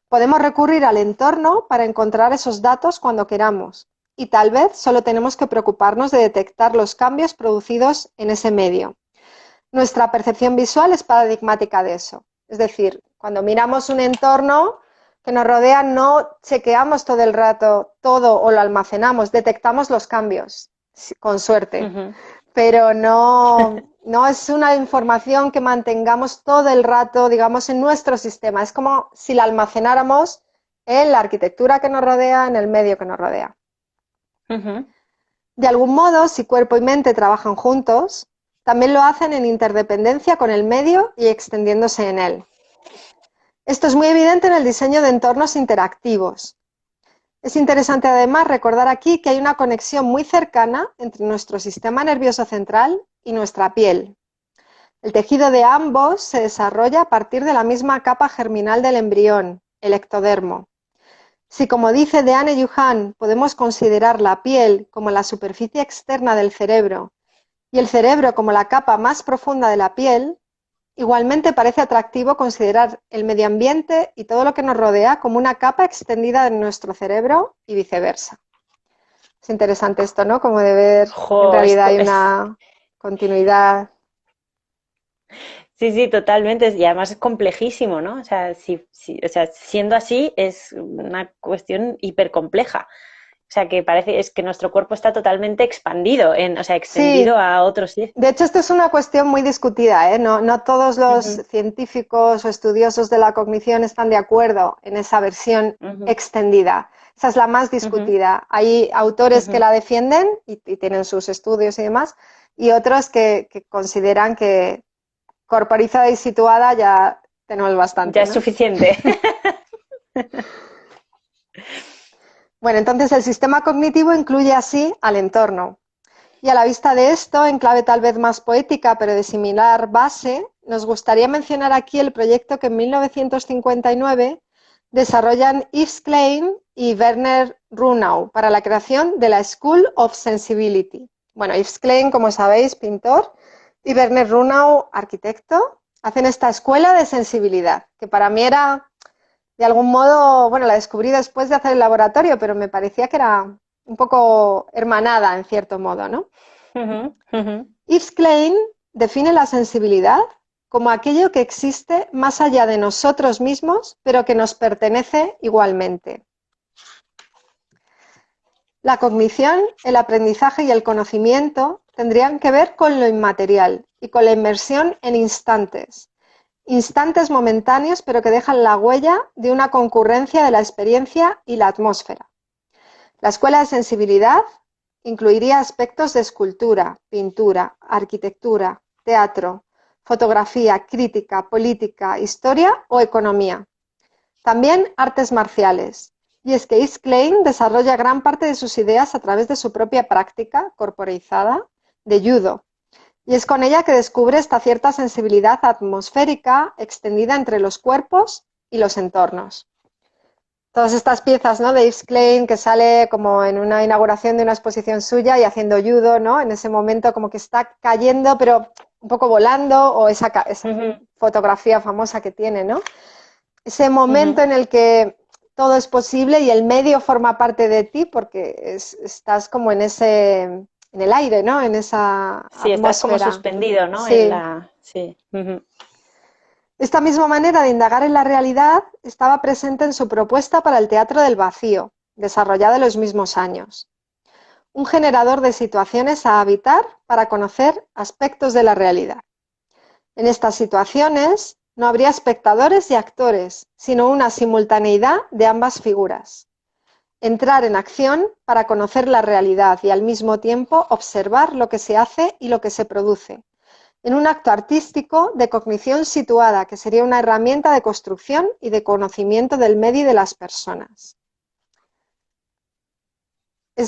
Podemos recurrir al entorno para encontrar esos datos cuando queramos, y tal vez solo tenemos que preocuparnos de detectar los cambios producidos en ese medio. Nuestra percepción visual es paradigmática de eso. Es decir, cuando miramos un entorno que nos rodea, no chequeamos todo el rato todo o lo almacenamos, detectamos los cambios, con suerte, Ujú. pero no es una información que mantengamos todo el rato, digamos, en nuestro sistema. Es como si la almacenáramos en la arquitectura que nos rodea, en el medio que nos rodea. Ujú. De algún modo, si cuerpo y mente trabajan juntos, también lo hacen en interdependencia con el medio y extendiéndose en él. Esto es muy evidente en el diseño de entornos interactivos. Es interesante además recordar aquí que hay una conexión muy cercana entre nuestro sistema nervioso central y nuestra piel. El tejido de ambos se desarrolla a partir de la misma capa germinal del embrión, el ectodermo. Si, como dice Deanne Yuhan, podemos considerar la piel como la superficie externa del cerebro y el cerebro como la capa más profunda de la piel, igualmente parece atractivo considerar el medio ambiente y todo lo que nos rodea como una capa extendida de nuestro cerebro y viceversa. Es interesante esto, ¿no? Como de ver que en Jo, realidad esto hay es. una continuidad. Sí, sí, totalmente. Y además es complejísimo, ¿no? O sea, o sea, siendo así es una cuestión hiper compleja. O sea, que parece es que nuestro cuerpo está totalmente expandido, o sea, Sí, extendido a otros 10. de hecho esto es una cuestión muy discutida, ¿eh? No, no todos los Ujú, científicos o estudiosos de la cognición están de acuerdo en esa versión ujú, extendida. Esa es la más ujú, discutida. Hay autores que ujú. la defienden y tienen sus estudios y demás, y otros que consideran que corporizada y situada ya tenemos Ya bastante, es ¿no? suficiente. Bueno, entonces el sistema cognitivo incluye así al entorno. Y a la vista de esto, en clave tal vez más poética, pero de similar base, nos gustaría mencionar aquí el proyecto que en 1959 desarrollan Yves Klein y Werner Runau para la creación de la School of Sensibility. Bueno, Yves Klein, como sabéis, pintor, y Werner Runau, arquitecto, hacen esta escuela de sensibilidad, que para mí era, de algún modo, bueno, la descubrí después de hacer el laboratorio, pero me parecía que era un poco hermanada, en cierto modo, ¿no? Ujú, ujú. Yves Klein define la sensibilidad como aquello que existe más allá de nosotros mismos, pero que nos pertenece igualmente. La cognición, el aprendizaje y el conocimiento tendrían que ver con lo inmaterial y con la inmersión en instantes, instantes momentáneos, pero que dejan la huella de una concurrencia de la experiencia y la atmósfera. La escuela de sensibilidad incluiría aspectos de escultura, pintura, arquitectura, teatro, fotografía, crítica, política, historia o economía. También artes marciales. Y es que Yves Klein desarrolla gran parte de sus ideas a través de su propia práctica corporizada de judo. Y es con ella que descubre esta cierta sensibilidad atmosférica extendida entre los cuerpos y los entornos. Todas estas piezas, ¿no?, de Yves Klein, que sale como en una inauguración de una exposición suya y haciendo judo, ¿no?, en ese momento como que está cayendo, pero un poco volando, o esa Ujú, fotografía famosa que tiene, ¿no? Ese momento ujú. en el que todo es posible y el medio forma parte de ti porque estás como en el aire, ¿no?, en esa Sí, estás como atmósfera. suspendido, ¿no? En Sí. la... Sí. Ujú, Esta misma manera de indagar en la realidad estaba presente en su propuesta para el teatro del vacío, desarrollada en los mismos años. Un generador de situaciones a habitar para conocer aspectos de la realidad. En estas situaciones no habría espectadores y actores, sino una simultaneidad de ambas figuras. Entrar en acción para conocer la realidad y al mismo tiempo observar lo que se hace y lo que se produce, en un acto artístico de cognición situada, que sería una herramienta de construcción y de conocimiento del medio y de las personas.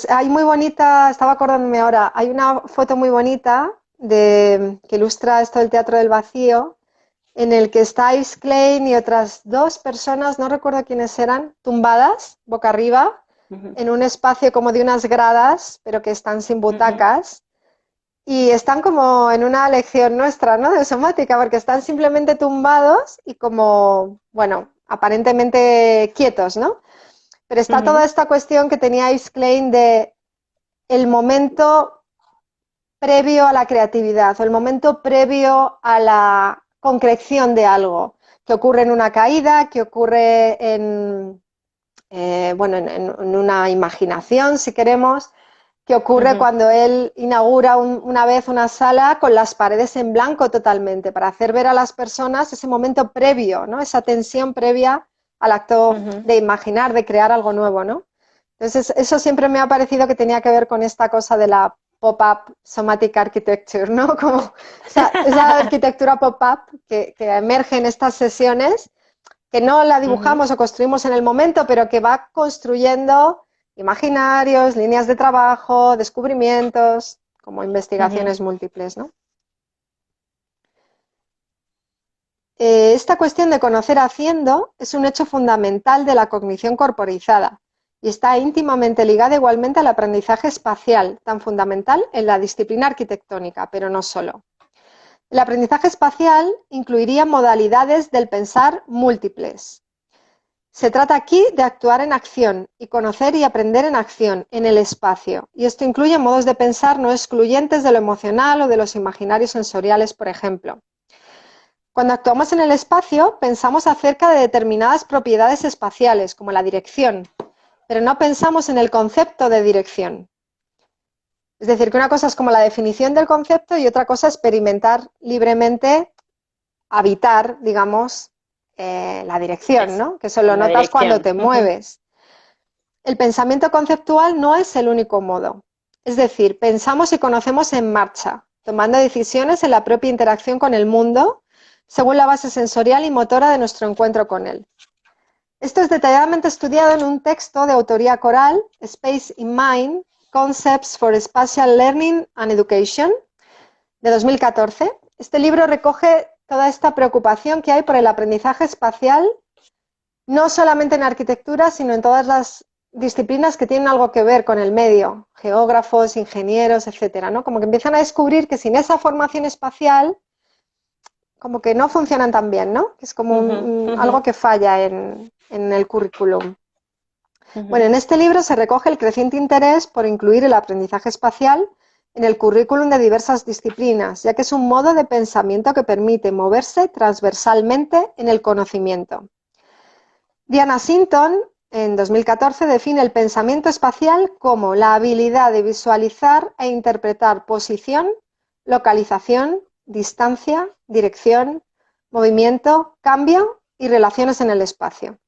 Hay muy bonita, estaba acordándome ahora, hay una foto muy bonita que ilustra esto del Teatro del Vacío, en el que está Yves Klein y otras dos personas, no recuerdo quiénes eran, tumbadas, boca arriba, ujú, en un espacio como de unas gradas, pero que están sin ujú, butacas, y están como en una lección nuestra, ¿no?, de somática, porque están simplemente tumbados y como, bueno, aparentemente quietos, ¿no? Pero está toda ujú. esta cuestión que tenía Yves Klein de el momento previo a la creatividad, o el momento previo a la concreción de algo, que ocurre en una caída, que ocurre bueno, en una imaginación, si queremos, que ocurre Ujú, cuando él inaugura una vez una sala con las paredes en blanco totalmente, para hacer ver a las personas ese momento previo, ¿no?, esa tensión previa al acto ujú. de imaginar, de crear algo nuevo, ¿no? Entonces, eso siempre me ha parecido que tenía que ver con esta cosa de la pop-up somatic architecture, ¿no? Como esa arquitectura pop-up que emerge en estas sesiones, que no la Ujú, dibujamos o construimos en el momento, pero que va construyendo imaginarios, líneas de trabajo, descubrimientos, como ujú. investigaciones múltiples, ¿no? Esta cuestión de conocer haciendo es un hecho fundamental de la cognición corporizada y está íntimamente ligada igualmente al aprendizaje espacial, tan fundamental en la disciplina arquitectónica, pero no solo. El aprendizaje espacial incluiría modalidades del pensar múltiples. Se trata aquí de actuar en acción y conocer y aprender en acción, en el espacio, y esto incluye modos de pensar no excluyentes de lo emocional o de los imaginarios sensoriales, por ejemplo. Cuando actuamos en el espacio, pensamos acerca de determinadas propiedades espaciales, como la dirección, pero no pensamos en el concepto de dirección. Es decir, que una cosa es como la definición del concepto y otra cosa experimentar libremente, habitar, digamos, la dirección, ¿no? Que eso lo notas cuando te mueves. El pensamiento conceptual no es el único modo. Es decir, pensamos y conocemos en marcha, tomando decisiones en la propia interacción con el mundo, según la base sensorial y motora de nuestro encuentro con él. Esto es detalladamente estudiado en un texto de autoría coral, Space in Mind, Concepts for Spatial Learning and Education, de 2014. Este libro recoge toda esta preocupación que hay por el aprendizaje espacial, no solamente en arquitectura, sino en todas las disciplinas que tienen algo que ver con el medio, geógrafos, ingenieros, etcétera, ¿no? Como que empiezan a descubrir que sin esa formación espacial, como que no funcionan tan bien, ¿no? Que es como algo que falla en el currículum. Bueno, en este libro se recoge el creciente interés por incluir el aprendizaje espacial en el currículum de diversas disciplinas, ya que es un modo de pensamiento que permite moverse transversalmente en el conocimiento. Diana Sinton, en 2014, define el pensamiento espacial como la habilidad de visualizar e interpretar posición, localización, distancia, dirección, movimiento, cambio y relaciones en el espacio.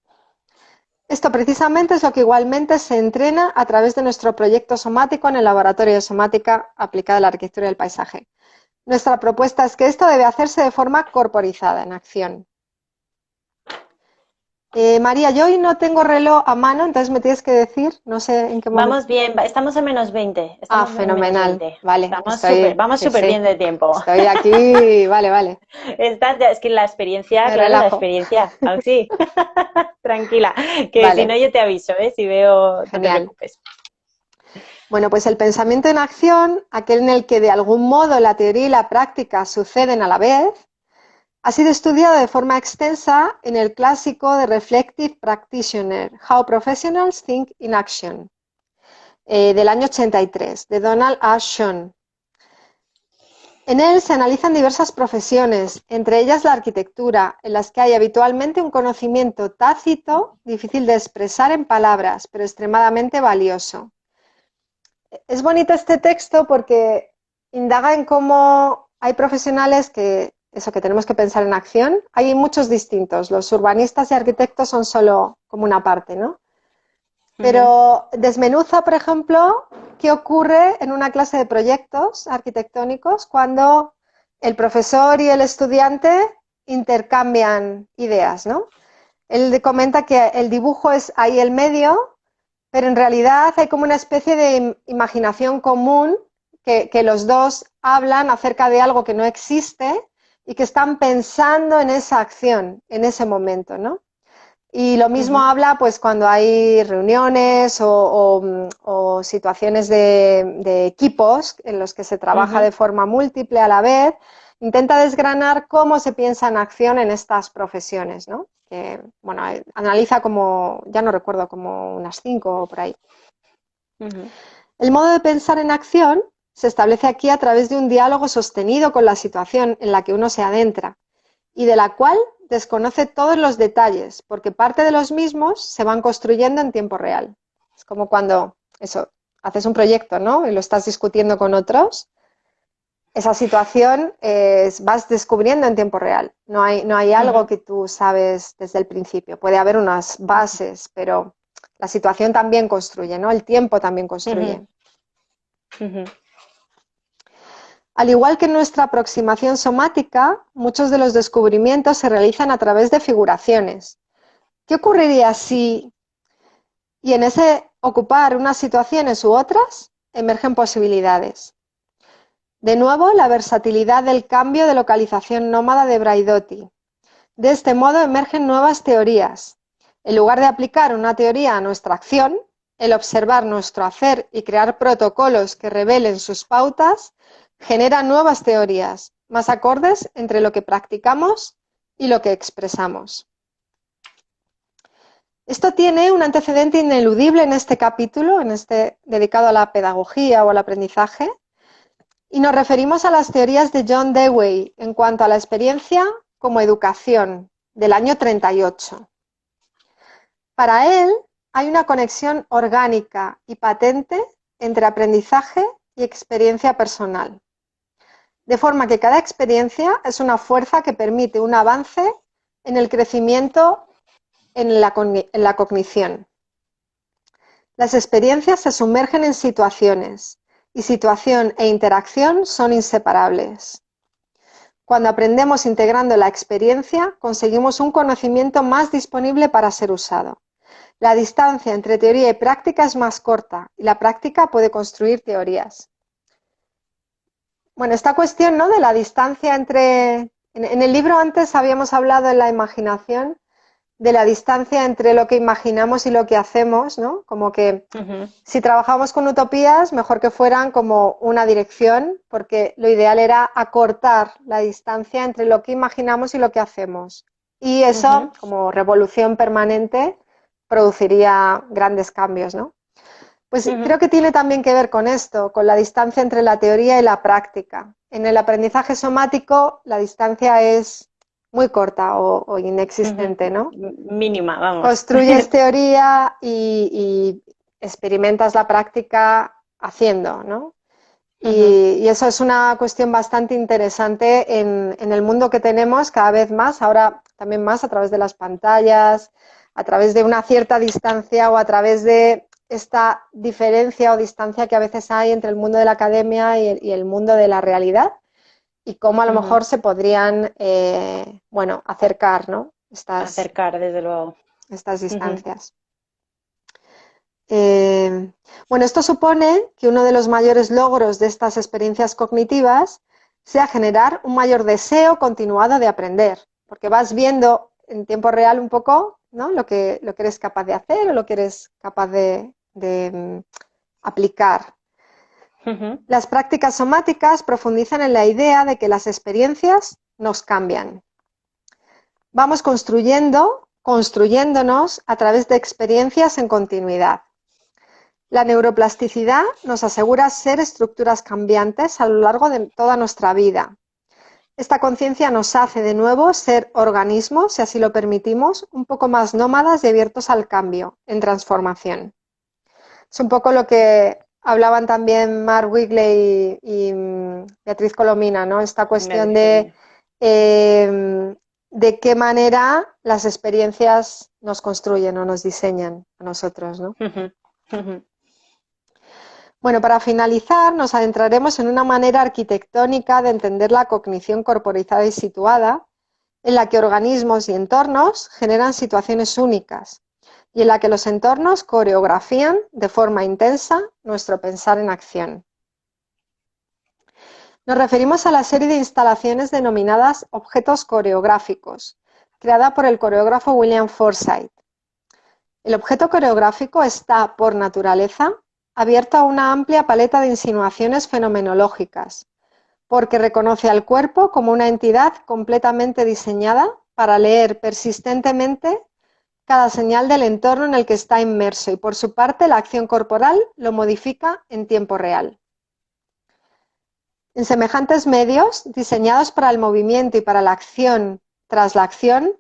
Esto precisamente es lo que igualmente se entrena a través de nuestro proyecto somático en el Laboratorio de Somática aplicada a la arquitectura del paisaje. Nuestra propuesta es que esto debe hacerse de forma corporizada, en acción. María, yo hoy no tengo reloj a mano, entonces me tienes que decir, no sé en qué momento. Vamos bien, estamos en -20. Ah, fenomenal. En -20. Vale, Vamos súper bien de tiempo. Estoy aquí, vale. Es que la experiencia, la experiencia, sí. Tranquila, que vale. Si no yo te aviso, si veo, no te preocupes. Bueno, pues el pensamiento en acción, aquel en el que de algún modo la teoría y la práctica suceden a la vez, ha sido estudiado de forma extensa en el clásico de Reflective Practitioner, How Professionals Think in Action, del año 83, de Donald A. Schoen. En él se analizan diversas profesiones, entre ellas la arquitectura, en las que hay habitualmente un conocimiento tácito, difícil de expresar en palabras, pero extremadamente valioso. Es bonito este texto porque indaga en cómo hay profesionales que tenemos que pensar en acción. Hay muchos distintos, los urbanistas y arquitectos son solo como una parte, ¿no? Pero desmenuza, por ejemplo, qué ocurre en una clase de proyectos arquitectónicos cuando el profesor y el estudiante intercambian ideas, ¿no? Él comenta que el dibujo es ahí el medio, pero en realidad hay como una especie de imaginación común que los dos hablan acerca de algo que no existe y que están pensando en esa acción, en ese momento, ¿no? Y lo mismo habla pues cuando hay reuniones o situaciones de equipos en los que se trabaja de forma múltiple a la vez. Intenta desgranar cómo se piensa en acción en estas profesiones, ¿no? Que, bueno, analiza como, ya no recuerdo, como unas 5 o por ahí. El modo de pensar en acción se establece aquí a través de un diálogo sostenido con la situación en la que uno se adentra y de la cual desconoce todos los detalles, porque parte de los mismos se van construyendo en tiempo real. Es como cuando haces un proyecto, ¿no? Y lo estás discutiendo con otros. Esa situación vas descubriendo en tiempo real. No hay algo que tú sabes desde el principio. Puede haber unas bases, pero la situación también construye, ¿no? El tiempo también construye. Al igual que en nuestra aproximación somática, muchos de los descubrimientos se realizan a través de figuraciones. ¿Qué ocurriría si, y en ese ocupar unas situaciones u otras, emergen posibilidades? De nuevo, la versatilidad del cambio de localización nómada de Braidotti. De este modo emergen nuevas teorías. En lugar de aplicar una teoría a nuestra acción, el observar nuestro hacer y crear protocolos que revelen sus pautas, genera nuevas teorías, más acordes entre lo que practicamos y lo que expresamos. Esto tiene un antecedente ineludible en este capítulo, dedicado a la pedagogía o al aprendizaje, y nos referimos a las teorías de John Dewey en cuanto a la experiencia como educación, del año 38. Para él, hay una conexión orgánica y patente entre aprendizaje y experiencia personal, de forma que cada experiencia es una fuerza que permite un avance en el crecimiento en la cognición. Las experiencias se sumergen en situaciones y situación e interacción son inseparables. Cuando aprendemos integrando la experiencia, conseguimos un conocimiento más disponible para ser usado. La distancia entre teoría y práctica es más corta y la práctica puede construir teorías. Bueno, esta cuestión, ¿no?, de la distancia entre... En el libro antes habíamos hablado en la imaginación de la distancia entre lo que imaginamos y lo que hacemos, ¿no? Como que si trabajamos con utopías, mejor que fueran como una dirección, porque lo ideal era acortar la distancia entre lo que imaginamos y lo que hacemos. Y eso, como revolución permanente, produciría grandes cambios, ¿no? Pues creo que tiene también que ver con esto, con la distancia entre la teoría y la práctica. En el aprendizaje somático, la distancia es muy corta o inexistente, ¿no? Mínima, vamos. Construyes teoría y experimentas la práctica haciendo, ¿no? Y eso es una cuestión bastante interesante en el mundo que tenemos cada vez más, ahora también más a través de las pantallas, a través de una cierta distancia o a través de esta diferencia o distancia que a veces hay entre el mundo de la academia y el mundo de la realidad, y cómo a lo mejor se podrían, bueno, acercar, ¿no? Acercar, desde luego. Estas distancias. Bueno, esto supone que uno de los mayores logros de estas experiencias cognitivas sea generar un mayor deseo continuado de aprender, porque vas viendo en tiempo real un poco, ¿no?, lo que eres capaz de hacer o lo que eres capaz de aplicar. Las prácticas somáticas profundizan en la idea de que las experiencias nos cambian. Vamos construyéndonos a través de experiencias en continuidad. La neuroplasticidad nos asegura ser estructuras cambiantes a lo largo de toda nuestra vida. Esta conciencia nos hace de nuevo ser organismos, si así lo permitimos, un poco más nómadas y abiertos al cambio, en transformación. Es un poco lo que hablaban también Mark Wigley y Beatriz Colomina, ¿no? Esta cuestión de qué manera las experiencias nos construyen o nos diseñan a nosotros, ¿no? Bueno, para finalizar, nos adentraremos en una manera arquitectónica de entender la cognición corporizada y situada, en la que organismos y entornos generan situaciones únicas y en la que los entornos coreografían de forma intensa nuestro pensar en acción. Nos referimos a la serie de instalaciones denominadas objetos coreográficos, creada por el coreógrafo William Forsythe. El objeto coreográfico está, por naturaleza, abierto a una amplia paleta de insinuaciones fenomenológicas, porque reconoce al cuerpo como una entidad completamente diseñada para leer persistentemente cada señal del entorno en el que está inmerso y, por su parte, la acción corporal lo modifica en tiempo real. En semejantes medios, diseñados para el movimiento y para la acción tras la acción,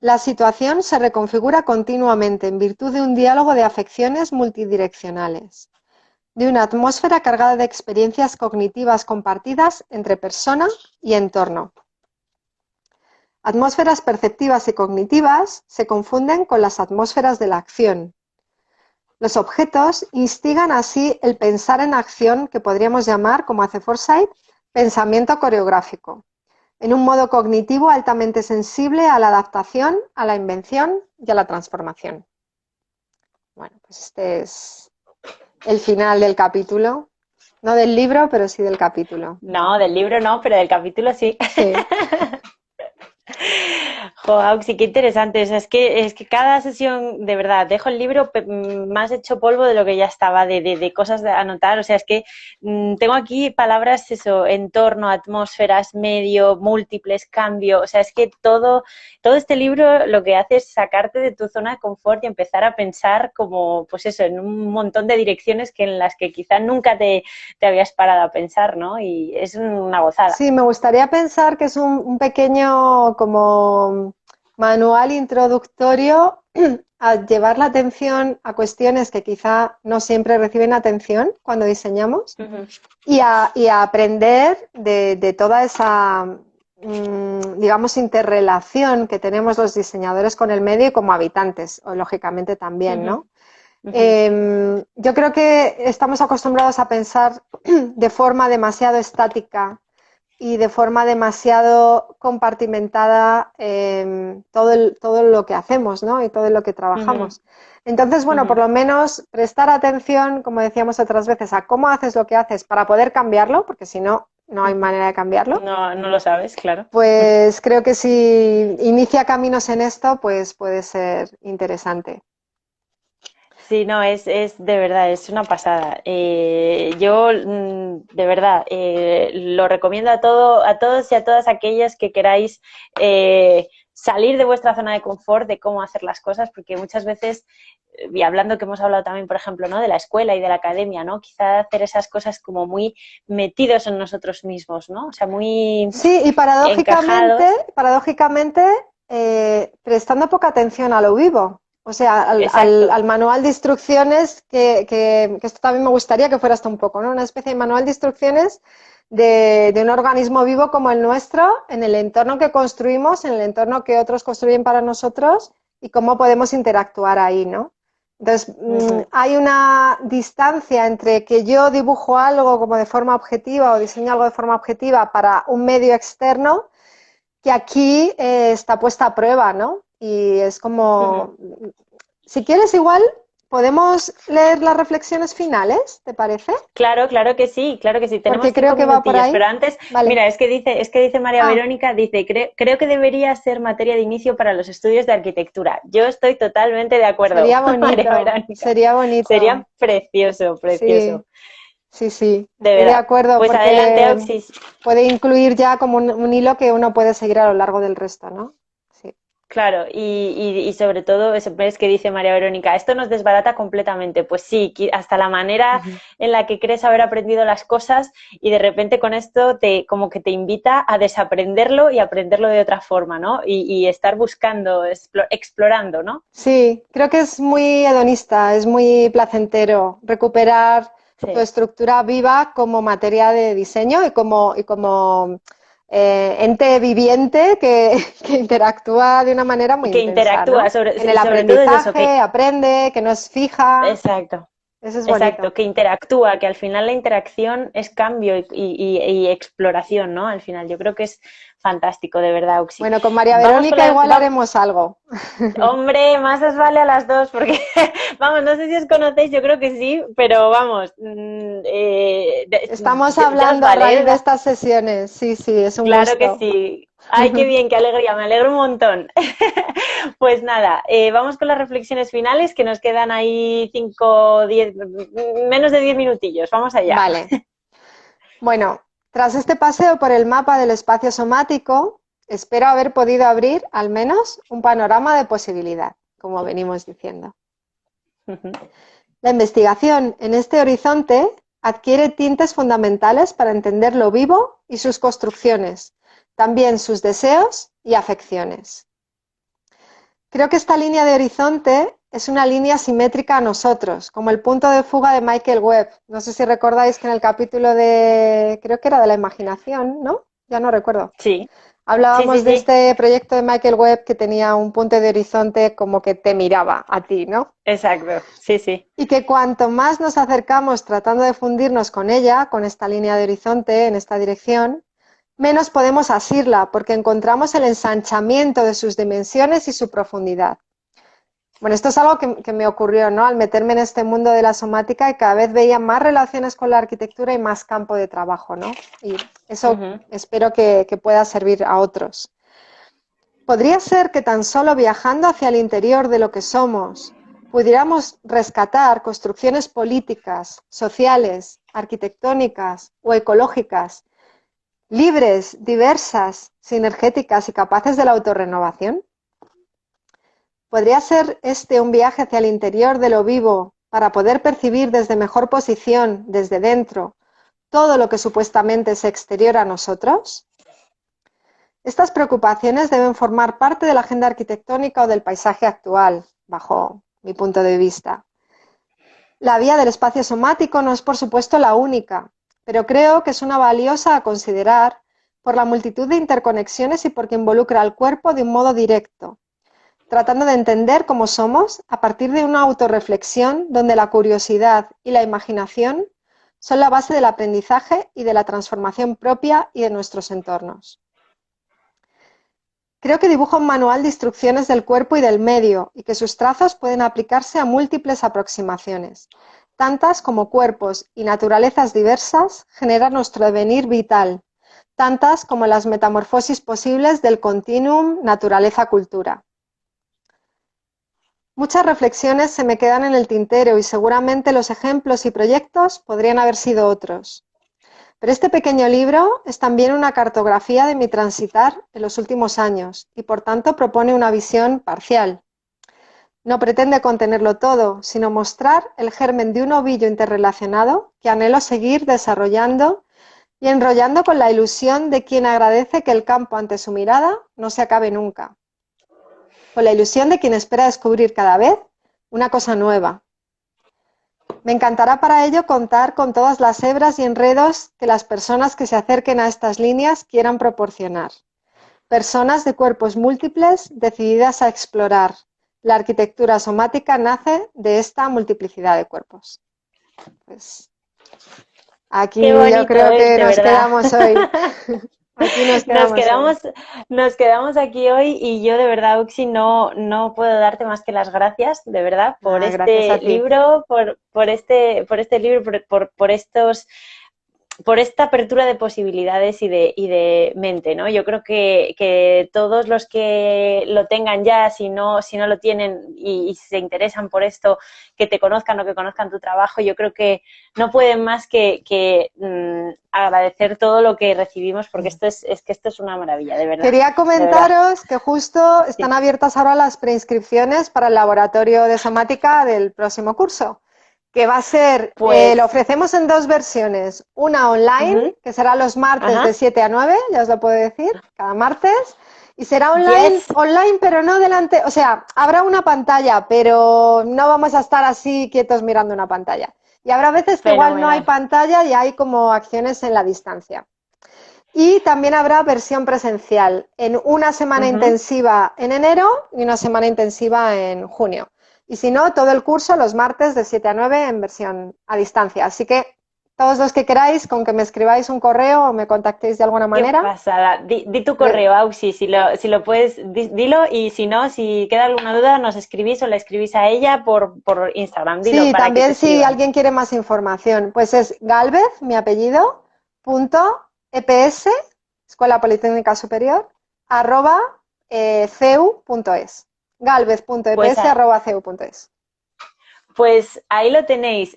la situación se reconfigura continuamente en virtud de un diálogo de afecciones multidireccionales, de una atmósfera cargada de experiencias cognitivas compartidas entre persona y entorno. Atmósferas perceptivas y cognitivas se confunden con las atmósferas de la acción. Los objetos instigan así el pensar en acción que podríamos llamar, como hace Forsythe, pensamiento coreográfico, en un modo cognitivo altamente sensible a la adaptación, a la invención y a la transformación. Bueno, pues este es el final del capítulo. No del libro, pero sí del capítulo. No, del libro no, pero del capítulo sí. Sí. Jo, sí, qué interesante. O sea, es que cada sesión, de verdad, dejo el libro más hecho polvo de lo que ya estaba, de cosas de anotar. O sea, es que tengo aquí palabras, eso, entorno, atmósferas, medio, múltiples, cambio. O sea, es que todo este libro lo que hace es sacarte de tu zona de confort y empezar a pensar como, pues eso, en un montón de direcciones en las que quizá nunca te habías parado a pensar, ¿no? Y es una gozada. Sí, me gustaría pensar que es un pequeño como manual introductorio a llevar la atención a cuestiones que quizá no siempre reciben atención cuando diseñamos y a aprender de toda esa, digamos, interrelación que tenemos los diseñadores con el medio y como habitantes, o lógicamente también, ¿no? Yo creo que estamos acostumbrados a pensar de forma demasiado estática y de forma demasiado compartimentada todo lo que hacemos, ¿no? Y todo lo que trabajamos. Entonces, bueno, por lo menos prestar atención, como decíamos otras veces, a cómo haces lo que haces para poder cambiarlo, porque si no, no hay manera de cambiarlo. No, no lo sabes, claro. Pues creo que si inicia caminos en esto, pues puede ser interesante. Sí, no, es de verdad, es una pasada. Yo, de verdad, lo recomiendo a todos y a todas aquellas que queráis salir de vuestra zona de confort, de cómo hacer las cosas, porque muchas veces, y hablando que hemos hablado también, por ejemplo, ¿no? De la escuela y de la academia, ¿no? Quizá hacer esas cosas como muy metidos en nosotros mismos, ¿no? O sea, muy sí, y encajados. paradójicamente prestando poca atención a lo vivo. O sea, Exacto. al manual de instrucciones, que esto también me gustaría que fuera hasta un poco, ¿no? Una especie de manual de instrucciones de un organismo vivo como el nuestro, en el entorno que construimos, en el entorno que otros construyen para nosotros y cómo podemos interactuar ahí, ¿no? Entonces, hay una distancia entre que yo dibujo algo como de forma objetiva o diseño algo de forma objetiva para un medio externo que aquí está puesta a prueba, ¿no? Y es como, si quieres igual, podemos leer las reflexiones finales, ¿te parece? Claro, claro que sí, claro que sí. Porque Tenemos creo cinco que va por minutillos, ahí. pero antes, Vale. mira, es que dice María Ah, Verónica, dice, creo que debería ser materia de inicio para los estudios de arquitectura. Yo estoy totalmente de acuerdo, sería María bonito, Verónica. sería bonito. Sería precioso, Sí, precioso. sí, sí, De estoy de verdad. acuerdo Pues adelante, porque Oxis. puede incluir ya como un hilo que uno puede seguir a lo largo del resto, ¿no? Sí. Claro, y sobre todo eso es que dice María Verónica, esto nos desbarata completamente. Pues sí, hasta la manera en la que crees haber aprendido las cosas y de repente con esto como que te invita a desaprenderlo y aprenderlo de otra forma, ¿no? Y estar buscando, explorando, ¿no? Sí, creo que es muy hedonista, es muy placentero recuperar tu Sí. estructura viva como materia de diseño y como ente viviente que interactúa de una manera muy Y que intensa, interactúa, ¿no? En el y sobre todo es eso, que aprendizaje, aprende, que no es fija, exacto. eso es Exacto, bonito. que interactúa, que al final la interacción es cambio y exploración, ¿no? Al final, yo creo que es fantástico, de verdad, Oxy. Bueno, con María Vamos con Verónica la... igual haremos algo. Hombre, más os vale a las dos, porque, vamos, no sé si os conocéis, yo creo que sí, pero vamos, Estamos ya os hablando a vale, raíz ¿eh? de estas sesiones, sí, sí, es un Claro que gusto. sí. Ay, qué bien, qué alegría, me alegro un montón. Pues nada, vamos con las reflexiones finales, que nos quedan ahí 5, 10, menos de 10 minutillos. Vamos allá. Vale. Bueno, tras este paseo por el mapa del espacio somático, espero haber podido abrir al menos un panorama de posibilidad, como venimos diciendo. La investigación en este horizonte adquiere tintes fundamentales para entender lo vivo y sus construcciones, también sus deseos y afecciones. Creo que esta línea de horizonte es una línea simétrica a nosotros, como el punto de fuga de Michael Webb. No sé si recordáis que en el capítulo creo que era de la imaginación, ¿no? Ya no recuerdo. Sí, sí, Hablábamos sí, de sí, este proyecto de Michael Webb que tenía un punto de horizonte como que te miraba a ti, ¿no? exacto, sí, sí. Y que cuanto más nos acercamos tratando de fundirnos con ella, con esta línea de horizonte, en esta dirección, menos podemos asirla porque encontramos el ensanchamiento de sus dimensiones y su profundidad. Bueno, esto es algo que me ocurrió, ¿no? Al meterme en este mundo de la somática y cada vez veía más relaciones con la arquitectura y más campo de trabajo, ¿no? Y eso espero que pueda servir a otros. Podría ser que tan solo viajando hacia el interior de lo que somos pudiéramos rescatar construcciones políticas, sociales, arquitectónicas o ecológicas, libres, diversas, sinergéticas y capaces de la autorrenovación. ¿Podría ser este un viaje hacia el interior de lo vivo para poder percibir desde mejor posición, desde dentro, todo lo que supuestamente es exterior a nosotros? Estas preocupaciones deben formar parte de la agenda arquitectónica o del paisaje actual. bajo mi punto de vista. La vía del espacio somático no es, por supuesto, la única, pero creo que es una valiosa a considerar por la multitud de interconexiones y porque involucra al cuerpo de un modo directo, tratando de entender cómo somos a partir de una autorreflexión donde la curiosidad y la imaginación son la base del aprendizaje y de la transformación propia y de nuestros entornos. Creo que dibuja un manual de instrucciones del cuerpo y del medio y que sus trazos pueden aplicarse a múltiples aproximaciones, tantas como cuerpos y naturalezas diversas generan nuestro devenir vital, tantas como las metamorfosis posibles del continuum naturaleza-cultura. Muchas reflexiones se me quedan en el tintero y seguramente los ejemplos y proyectos podrían haber sido otros. Pero este pequeño libro es también una cartografía de mi transitar en los últimos años y por tanto propone una visión parcial. No pretende contenerlo todo, sino mostrar el germen de un ovillo interrelacionado que anhelo seguir desarrollando y enrollando con la ilusión de quien agradece que el campo ante su mirada no se acabe nunca. Con la ilusión de quien espera descubrir cada vez una cosa nueva. Me encantará para ello contar con todas las hebras y enredos que las personas que se acerquen a estas líneas quieran proporcionar. Personas de cuerpos múltiples decididas a explorar. La arquitectura somática nace de esta multiplicidad de cuerpos. Pues aquí Qué bonito, yo creo que de nos verdad. quedamos hoy. Aquí Nos quedamos aquí hoy y yo de verdad, Uxi, no puedo darte más que las gracias, de verdad, por Gracias a este ti. libro, por este libro, por esta apertura de posibilidades y de mente, ¿no? Yo creo que todos los que lo tengan ya, si no lo tienen y se interesan por esto, que te conozcan o que conozcan tu trabajo, yo creo que no pueden más que agradecer todo lo que recibimos, porque esto es una maravilla, de verdad. Quería De verdad. comentaros que justo están Sí. abiertas ahora las preinscripciones para el laboratorio de somática del próximo curso, que va a ser, lo Pues, ofrecemos en dos versiones, una online, que será los martes de ajá, 7 a 9, ya os lo puedo decir, cada martes, y será online, yes, pero no delante, o sea, habrá una pantalla, pero no vamos a estar así quietos mirando una pantalla. Y habrá veces que igual no hay fenomenal. pantalla y hay como acciones en la distancia. Y también habrá versión presencial en una semana Ujú. intensiva en enero y una semana intensiva en junio. Y si no, todo el curso los martes de 7 a 9 en versión a distancia. Así que todos los que queráis, con que me escribáis un correo o me contactéis de alguna Qué manera. pasada. Di tu correo, Auxi, si lo puedes, dilo, y si no, si queda alguna duda, nos escribís o la escribís a ella por Instagram. Dilo Sí, para que te también si escriban. alguien quiere más información, pues es Galvez, mi apellido, .eps, Escuela Politécnica Superior, arroba ceu.es. Pues, Galvez.eps arroba ceu.es. pues ahí lo tenéis.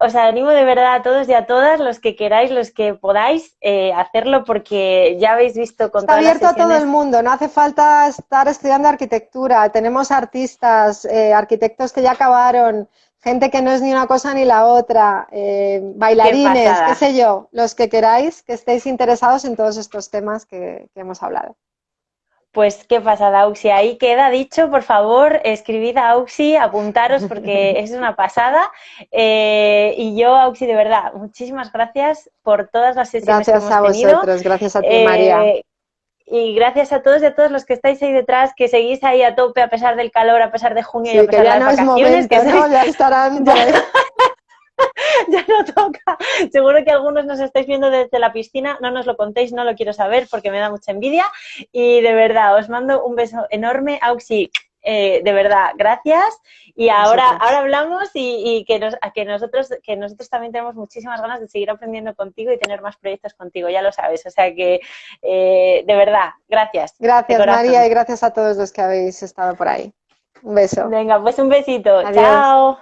Os animo de verdad a todos y a todas los que queráis, los que podáis hacerlo, porque ya habéis visto con Está todas las abierto a todo el sesiones. mundo, no hace falta estar estudiando arquitectura. Tenemos artistas, arquitectos que ya acabaron, gente que no es ni una cosa ni la otra, Qué bailarines, qué pasada. sé yo, los que queráis, que estéis interesados en todos estos temas que hemos hablado. Pues qué pasada, Auxi. Ahí queda dicho, por favor, escribid a Auxi, apuntaros porque es una pasada. Y yo, Auxi, de verdad, muchísimas gracias por todas las sesiones que Gracias hemos a tenido. vosotros, gracias a ti, María. Eh, y gracias a todos y a todos los que estáis ahí detrás, que seguís ahí a tope a pesar del calor, a pesar de junio y a Sí, que pesar de ya las no es vacaciones, que momento, ¿no? sois, Ya estarán ya, por ahí. ya no toca. Seguro que algunos nos estáis viendo desde la piscina, no nos lo contéis, no lo quiero saber porque me da mucha envidia. Y de verdad, os mando un beso enorme, Auxi. De verdad, gracias. Y A ahora vosotros. hablamos y que nosotros también tenemos muchísimas ganas de seguir aprendiendo contigo y tener más proyectos contigo, ya lo sabes. O sea que, de verdad, gracias, de Gracias, María, corazón. y gracias a todos los que habéis estado por ahí. Un beso. Venga, pues un besito. Adiós. Chao.